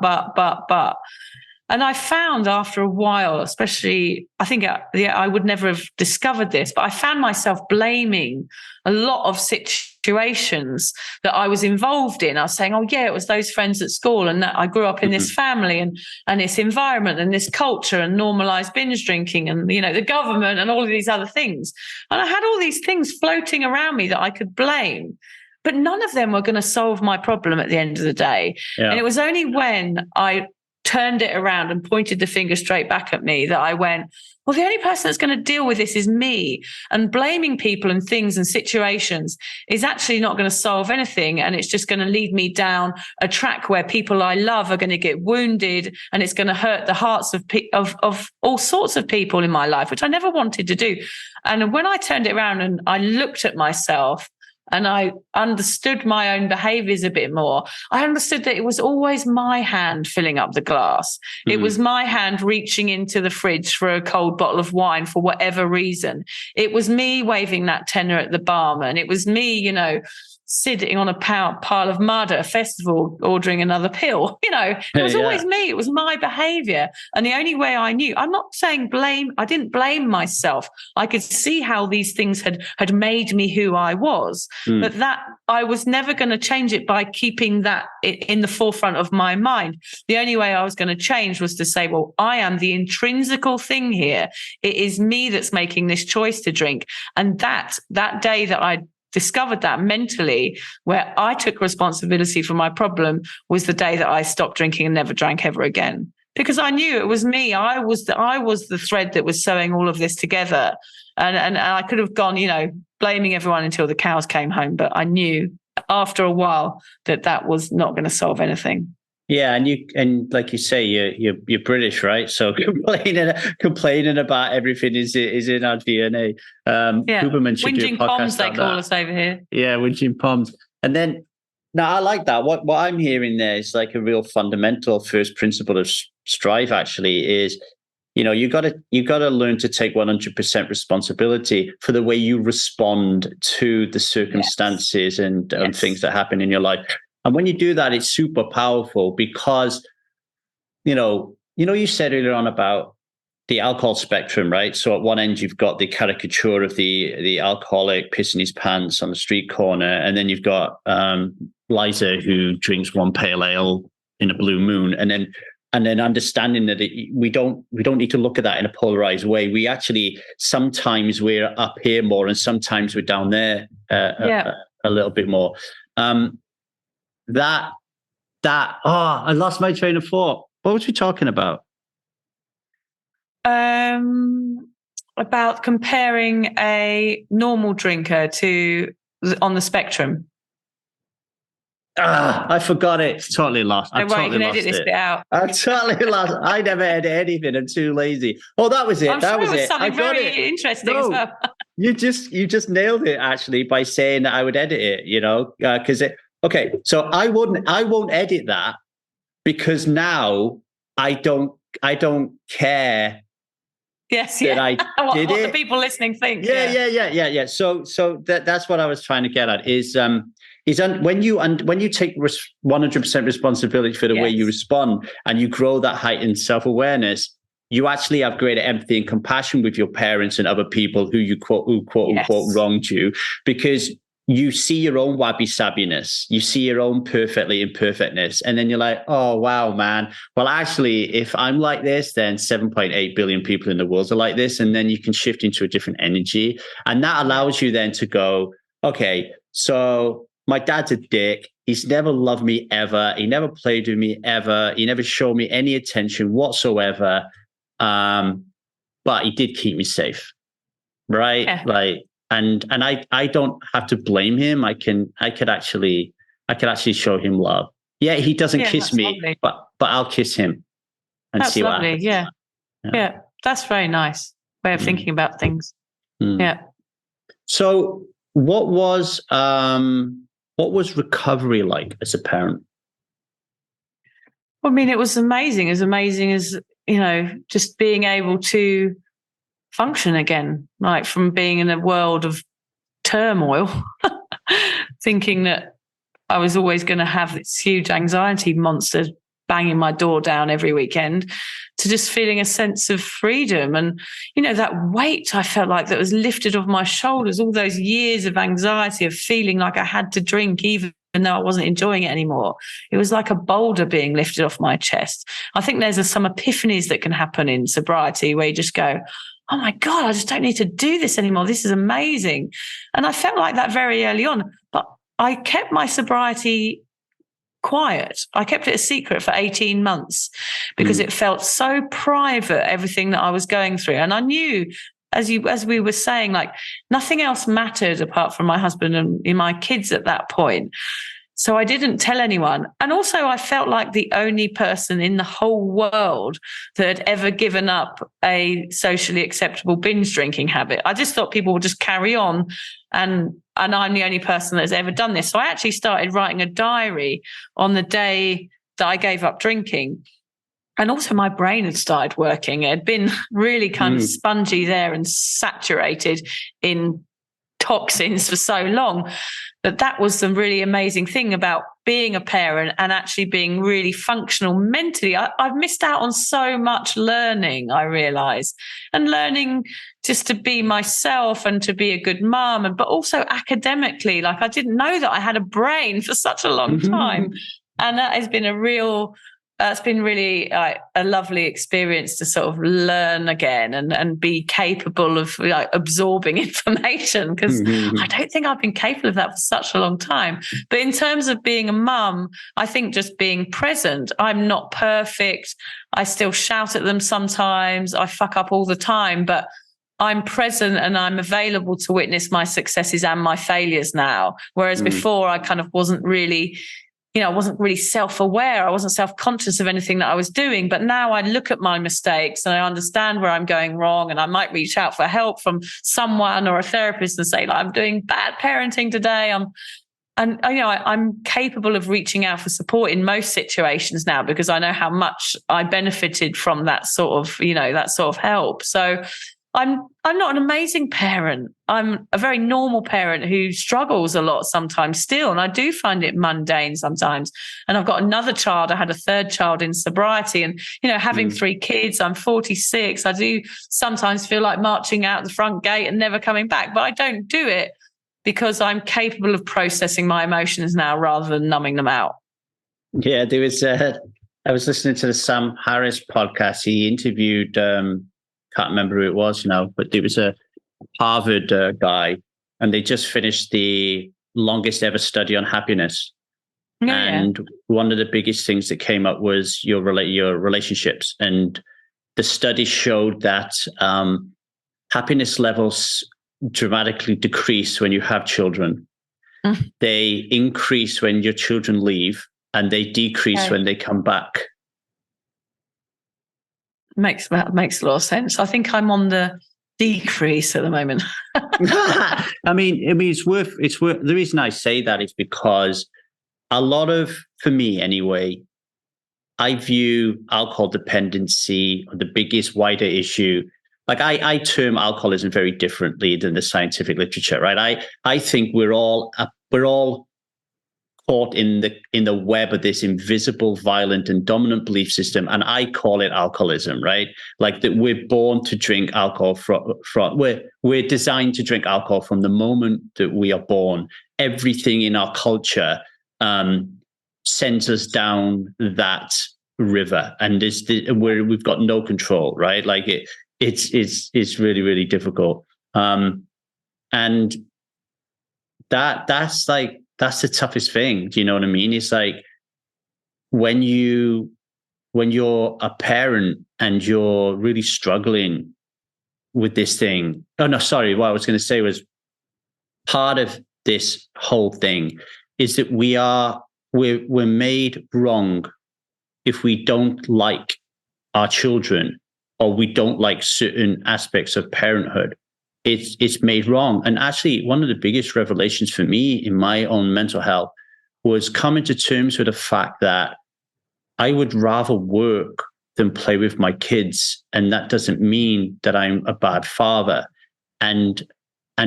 And I found after a while, especially, I think I would never have discovered this, but I found myself blaming a lot of situations that I was involved in. I was saying, oh, yeah, it was those friends at school and that I grew up in this family and this environment and this culture and normalized binge drinking and, the government and all of these other things. And I had all these things floating around me that I could blame. But none of them were going to solve my problem at the end of the day. Yeah. And it was only when I turned it around and pointed the finger straight back at me that I went, well, the only person that's going to deal with this is me. And blaming people and things and situations is actually not going to solve anything. And it's just going to lead me down a track where people I love are going to get wounded and it's going to hurt the hearts of all sorts of people in my life, which I never wanted to do. And when I turned it around and I looked at myself, and I understood my own behaviors a bit more, I understood that it was always my hand filling up the glass. It was my hand reaching into the fridge for a cold bottle of wine for whatever reason. It was me waving that tenner at the barman. It was me, sitting on a pile of mud at a festival ordering another pill. It was always me. It was my behavior. And the only way I knew, I'm not saying blame, I didn't blame myself. I could see how these things had made me who I was, but that I was never going to change it by keeping that in the forefront of my mind. The only way I was going to change was to say, well, I am the intrinsical thing here. It is me that's making this choice to drink. And that day that I discovered that mentally, where I took responsibility for my problem, was the day that I stopped drinking and never drank ever again. Because I knew it was me. I was the thread that was sewing all of this together. And I could have gone, blaming everyone until the cows came home. But I knew after a while that was not going to solve anything. Yeah, and like you say, you're British, right? So complaining about everything is in our DNA. Huberman should do a whinging podcast poms, they on call that. us over here. Yeah, whinging poms. And then now I like that. What I'm hearing there is like a real fundamental first principle of Strive. Actually, is you got to learn to take 100% responsibility for the way you respond to the circumstances and things that happen in your life. And when you do that, it's super powerful because, you said earlier on about the alcohol spectrum, right? So at one end, you've got the caricature of the alcoholic pissing his pants on the street corner. And then you've got Liza, who drinks one pale ale in a blue moon. And then understanding that we don't need to look at that in a polarized way. We actually, sometimes we're up here more and sometimes we're down there a little bit more. I lost my train of thought. What was we talking about? About comparing a normal drinker to on the spectrum. I forgot it. Totally lost. You can edit this bit out. I totally lost. I never edit anything. I'm too lazy. Oh, that was it. I'm sure it was something very interesting as well. You just nailed it actually by saying that I would edit it. Because okay, so I won't edit that because now I don't care. Yes, that I did what it. The people listening think. Yeah. So that's what I was trying to get at is when you take 100% responsibility for the way you respond and you grow that heightened self-awareness, you actually have greater empathy and compassion with your parents and other people who quote unquote wronged you, because you see your own wabi-sabbiness, you see your own perfectly imperfectness, and then you're like, oh, wow, man. Well, actually, if I'm like this, then 7.8 billion people in the world are like this, and then you can shift into a different energy. And that allows you then to go, okay, so my dad's a dick. He's never loved me ever. He never played with me ever. He never showed me any attention whatsoever. But he did keep me safe, right? Yeah. And I don't have to blame him. I could actually show him love. Yeah, he doesn't kiss me, lovely. but I'll kiss him and that's see what lovely. happens. Yeah, that's very nice way of thinking about things. Yeah. So what was recovery like as a parent? Well, I mean, it was amazing. As amazing as, just being able to function again, like from being in a world of turmoil, thinking that I was always going to have this huge anxiety monster banging my door down every weekend, to just feeling a sense of freedom. And, that weight I felt like that was lifted off my shoulders, all those years of anxiety of feeling like I had to drink even though I wasn't enjoying it anymore. It was like a boulder being lifted off my chest. I think there's some epiphanies that can happen in sobriety where you just go, oh my God, I just don't need to do this anymore. This is amazing. And I felt like that very early on, but I kept my sobriety quiet. I kept it a secret for 18 months because it felt so private, everything that I was going through. And I knew, as we were saying, like nothing else mattered apart from my husband and my kids at that point. So I didn't tell anyone. And also I felt like the only person in the whole world that had ever given up a socially acceptable binge drinking habit. I just thought people would just carry on. And I'm the only person that's ever done this. So I actually started writing a diary on the day that I gave up drinking. And also my brain had started working. It had been really kind of spongy there and saturated in toxins for so long. But that was the really amazing thing about being a parent and actually being really functional mentally. I've missed out on so much learning, I realize, and learning just to be myself and to be a good mom, but also academically. Like I didn't know that I had a brain for such a long time. And that has been that's been really a lovely experience to sort of learn again and be capable of absorbing information, because I don't think I've been capable of that for such a long time. But in terms of being a mum, I think just being present. I'm not perfect. I still shout at them sometimes. I fuck up all the time, but I'm present and I'm available to witness my successes and my failures now. Whereas before I kind of wasn't really, I wasn't really self-aware. I wasn't self-conscious of anything that I was doing. But now I look at my mistakes and I understand where I'm going wrong. And I might reach out for help from someone or a therapist and say, like, I'm doing bad parenting today. I'm capable of reaching out for support in most situations now because I know how much I benefited from that sort of help. So I'm not an amazing parent. I'm a very normal parent who struggles a lot sometimes still. And I do find it mundane sometimes. And I've got another child. I had a third child in sobriety and, having 3 kids, I'm 46. I do sometimes feel like marching out the front gate and never coming back, but I don't do it because I'm capable of processing my emotions now rather than numbing them out. Yeah, I was listening to the Sam Harris podcast. He interviewed, can't remember who it was now, but there was a Harvard guy, and they just finished the longest ever study on happiness. And one of the biggest things that came up was your relationships. And the study showed that happiness levels dramatically decrease when you have children. They increase when your children leave, and they decrease when they come back. Makes a lot of sense. I think I'm on the decrease at the moment. I mean, it's worth. The reason I say that is because for me anyway, I view alcohol dependency or the biggest wider issue. Like I term alcoholism very differently than the scientific literature, right? I think we're all caught in the web of this invisible, violent, and dominant belief system, and I call it alcoholism, right? Like that we're born to drink alcohol from we're designed to drink alcohol from the moment that we are born. Everything in our culture sends us down that river, and we've got no control, right? Like it's really, really difficult, and that's the toughest thing. Do you know what I mean? It's like when you're a parent and you're really struggling with this thing. Oh no, sorry. What I was going to say was part of this whole thing is that we're made wrong if we don't like our children or we don't like certain aspects of parenthood. It's made wrong. And actually, one of the biggest revelations for me in my own mental health was coming to terms with the fact that I would rather work than play with my kids. And that doesn't mean that I'm a bad father. And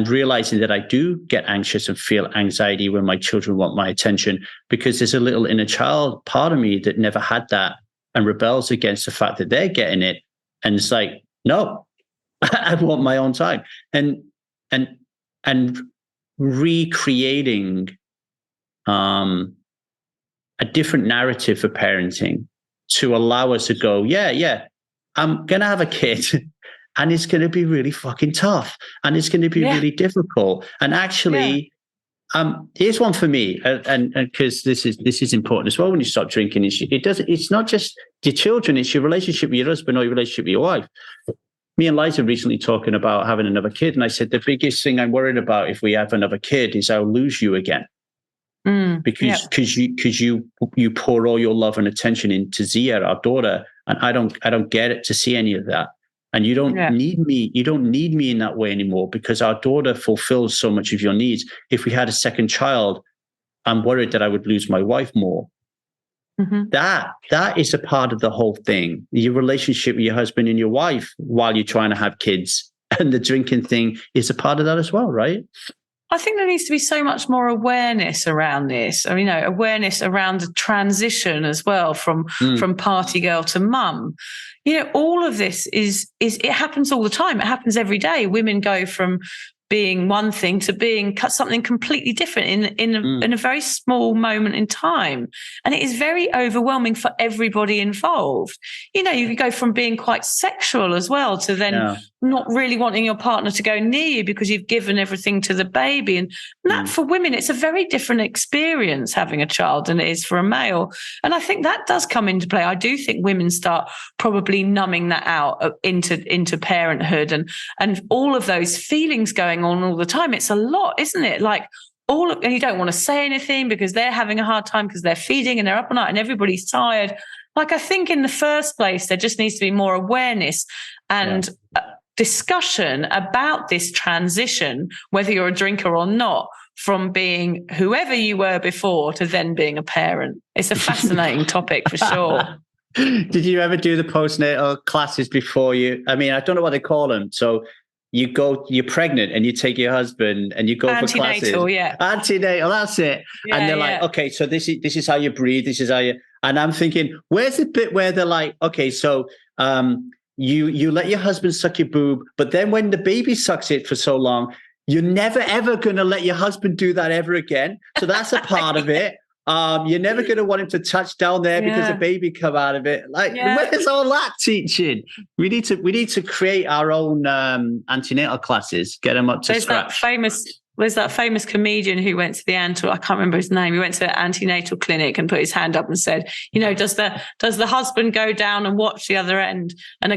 realizing that I do get anxious and feel anxiety when my children want my attention, because there's a little inner child part of me that never had that and rebels against the fact that they're getting it. And it's like, no, I want my own time, and recreating a different narrative for parenting to allow us to go, yeah, I'm gonna have a kid, and it's gonna be really fucking tough, and it's gonna be really difficult. And actually, here's one for me, and because this is important as well. When you stop drinking, it's not just your children; it's your relationship with your husband or your relationship with your wife. Me and Liza recently talking about having another kid, and I said the biggest thing I'm worried about if we have another kid is I'll lose you again, because you pour all your love and attention into Zia, our daughter, and I don't get it to see any of that, and you don't need me. You don't need me in that way anymore because our daughter fulfills so much of your needs. If we had a second child, I'm worried that I would lose my wife more. Mm-hmm. That is a part of the whole thing. Your relationship with your husband and your wife while you're trying to have kids, and the drinking thing is a part of that as well, right? I think there needs to be so much more awareness around this. I mean, awareness around the transition as well from party girl to mum. All of this is it happens all the time. It happens every day. Women go from being one thing to being something completely different in a very small moment in time. And it is very overwhelming for everybody involved. You go from being quite sexual as well to then not really wanting your partner to go near you because you've given everything to the baby. And that for women, it's a very different experience having a child than it is for a male. And I think that does come into play. I do think women start probably numbing that out into parenthood and all of those feelings going on all the time. It's a lot, isn't it? Like and you don't want to say anything because they're having a hard time because they're feeding and they're up all night and everybody's tired. Like, I think in the first place, there just needs to be more awareness and discussion about this transition, whether you're a drinker or not, from being whoever you were before to then being a parent. It's a fascinating topic for sure. Did you ever do the postnatal classes before you? I mean, I don't know what they call them. So you're pregnant and you take your husband and you go for classes. Antenatal, that's it. Yeah, and they're like, okay, so this is how you breathe. This is how you, and I'm thinking, where's the bit where they're like, okay, so you let your husband suck your boob, but then when the baby sucks it for so long, you're never, ever going to let your husband do that ever again. So that's a part of it. You're never going to want him to touch down there because a baby come out of it. Like, where's all that teaching? We need to create our own antenatal classes, get them up to scratch. There's that famous comedian who went to I can't remember his name. He went to an antenatal clinic and put his hand up and said, does the husband go down and watch the other end? And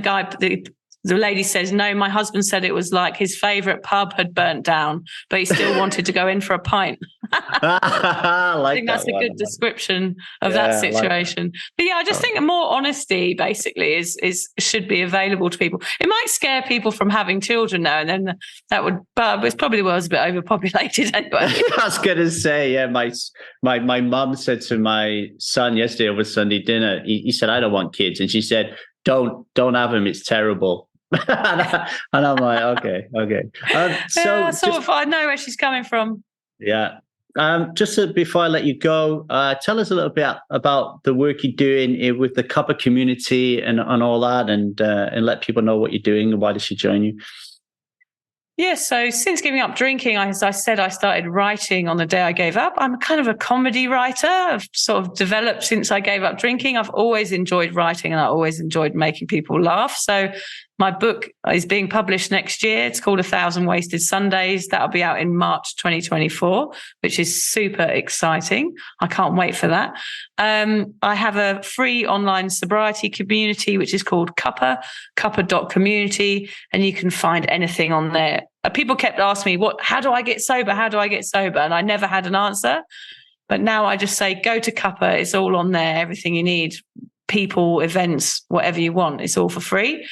the lady says, no, my husband said it was like his favourite pub had burnt down, but he still wanted to go in for a pint. I think that's a good description of that situation. But I just think more honesty basically should be available to people. It might scare people from having children now, and then but it probably was a bit overpopulated anyway. I was going to say, my mum said to my son yesterday over Sunday dinner, he said, I don't want kids. And she said, don't have them. It's terrible. and I'm like, okay. I know where she's coming from. Yeah. Before I let you go, tell us a little bit about the work you're doing with the Cuppa Community and all that, and let people know what you're doing and why they should join you. Yeah, so since giving up drinking, as I said, I started writing on the day I gave up. I'm kind of a comedy writer. I've sort of developed since I gave up drinking. I've always enjoyed writing and I always enjoyed making people laugh. So my book is being published next year. It's called 1,000 Wasted Sundays. That'll be out in March 2024, which is super exciting. I can't wait for that. I have a free online sobriety community, which is called Cuppa.community, and you can find anything on there. People kept asking me, how do I get sober? How do I get sober? And I never had an answer. But now I just say, go to Cuppa. It's all on there. Everything you need, people, events, whatever you want. It's all for free.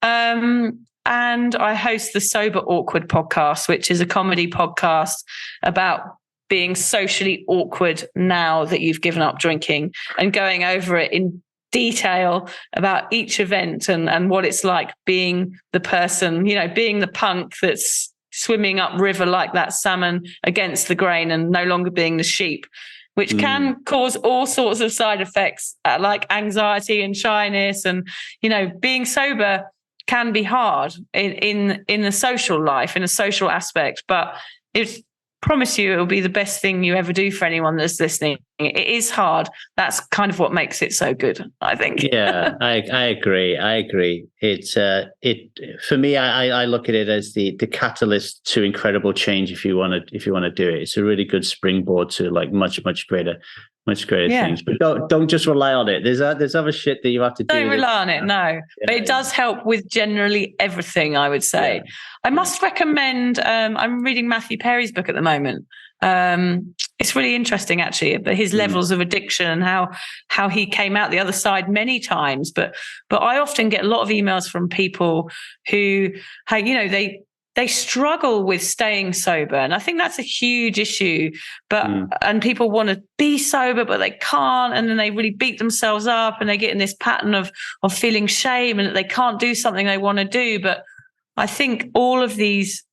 And I host the Sober Awkward podcast, which is a comedy podcast about being socially awkward now that you've given up drinking, and going over it in detail about each event and what it's like being the person, being the punk that's swimming upriver like that salmon against the grain and no longer being the sheep, which can cause all sorts of side effects like anxiety and shyness. And, being sober can be hard in the social life, in a social aspect, but promise you it'll be the best thing you ever do for anyone that's listening. It is hard. That's kind of what makes it so good, I think. Yeah, I agree. It's for me, I look at it as the catalyst to incredible change. If you want to do it, it's a really good springboard to like much greater things. But don't just rely on it. There's other shit that you have to do. Don't rely on it, no. But it does help with generally everything, I would say. Yeah. I must recommend, I'm reading Matthew Perry's book at the moment. It's really interesting, actually, but his levels of addiction and how he came out the other side many times. But I often get a lot of emails from people who, they struggle with staying sober. And I think that's a huge issue. And people want to be sober, but they can't. And then they really beat themselves up and they get in this pattern of feeling shame and that they can't do something they want to do. But I think all of these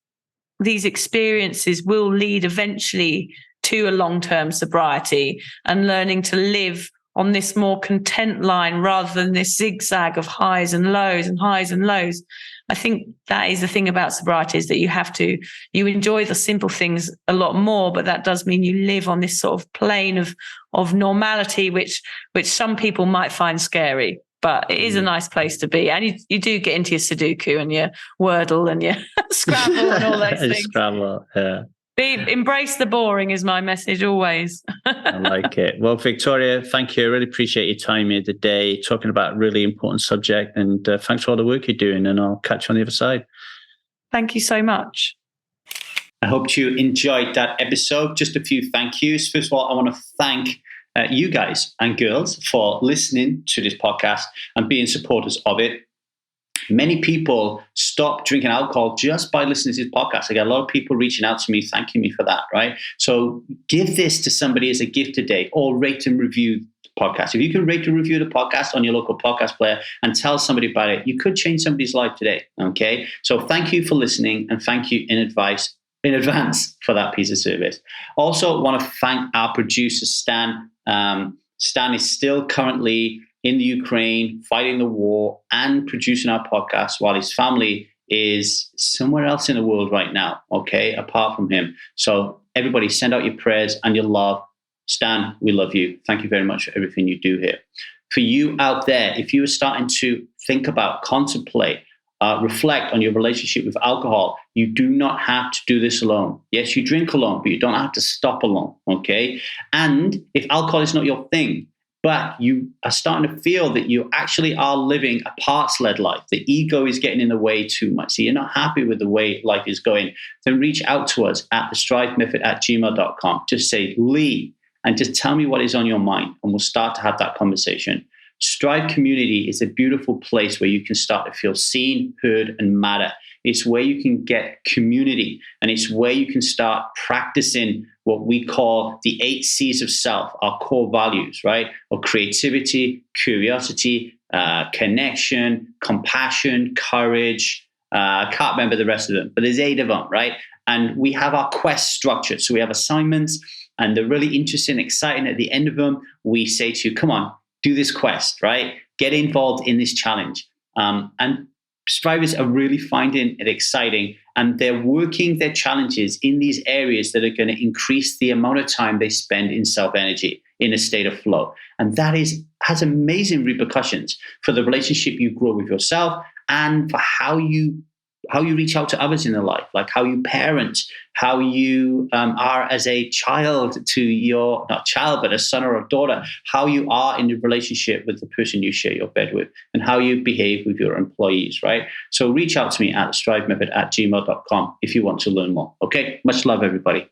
experiences will lead eventually to a long-term sobriety and learning to live on this more content line rather than this zigzag of highs and lows and highs and lows. I think that is the thing about sobriety, is that you enjoy the simple things a lot more, but that does mean you live on this sort of plane of normality, which some people might find scary. But it is a nice place to be. And you do get into your Sudoku and your Wordle and your Scrabble and all those things. Scrabble, yeah. Embrace the boring is my message always. I like it. Well, Victoria, thank you. I really appreciate your time here today, talking about a really important subject. And thanks for all the work you're doing. And I'll catch you on the other side. Thank you so much. I hope you enjoyed that episode. Just a few thank yous. First of all, I want to thank you guys and girls for listening to this podcast and being supporters of it. Many people stop drinking alcohol just by listening to this podcast. I get a lot of people reaching out to me, thanking me for that, right? So give this to somebody as a gift today, or rate and review the podcast. If you can rate and review the podcast on your local podcast player and tell somebody about it, you could change somebody's life today, okay? So thank you for listening, and thank you in advance for that piece of service. Also want to thank our producer, Stan. Stan is still currently in the Ukraine, fighting the war and producing our podcast while his family is somewhere else in the world right now, okay, apart from him. So everybody send out your prayers and your love. Stan, we love you. Thank you very much for everything you do here. For you out there, if you are starting to think about, contemplate, reflect on your relationship with alcohol, you do not have to do this alone. Yes, you drink alone, but you don't have to stop alone, okay? And if alcohol is not your thing, but you are starting to feel that you actually are living a parts-led life, the ego is getting in the way too much, so you're not happy with the way life is going, then reach out to us at thestrivemethod@gmail.com. Just say, Lee, and just tell me what is on your mind, and we'll start to have that conversation. Strive Community is a beautiful place where you can start to feel seen, heard, and matter. It's where you can get community, and it's where you can start practicing what we call the 8 C's of self, our core values, right? Of creativity, curiosity, connection, compassion, courage. I can't remember the rest of them, but there's 8 of them, right? And we have our quest structured. So we have assignments, and they're really interesting, exciting. At the end of them, we say to you, come on, do this quest, right? Get involved in this challenge. And strivers are really finding it exciting, and they're working their challenges in these areas that are going to increase the amount of time they spend in self-energy, in a state of flow. And that has amazing repercussions for the relationship you grow with yourself, and for how you reach out to others in their life, like how you parent, how you are as a child to your, not child, but a son or a daughter, how you are in the relationship with the person you share your bed with, and how you behave with your employees, right? So reach out to me at strivemethod@gmail.com if you want to learn more. Okay, much love, everybody.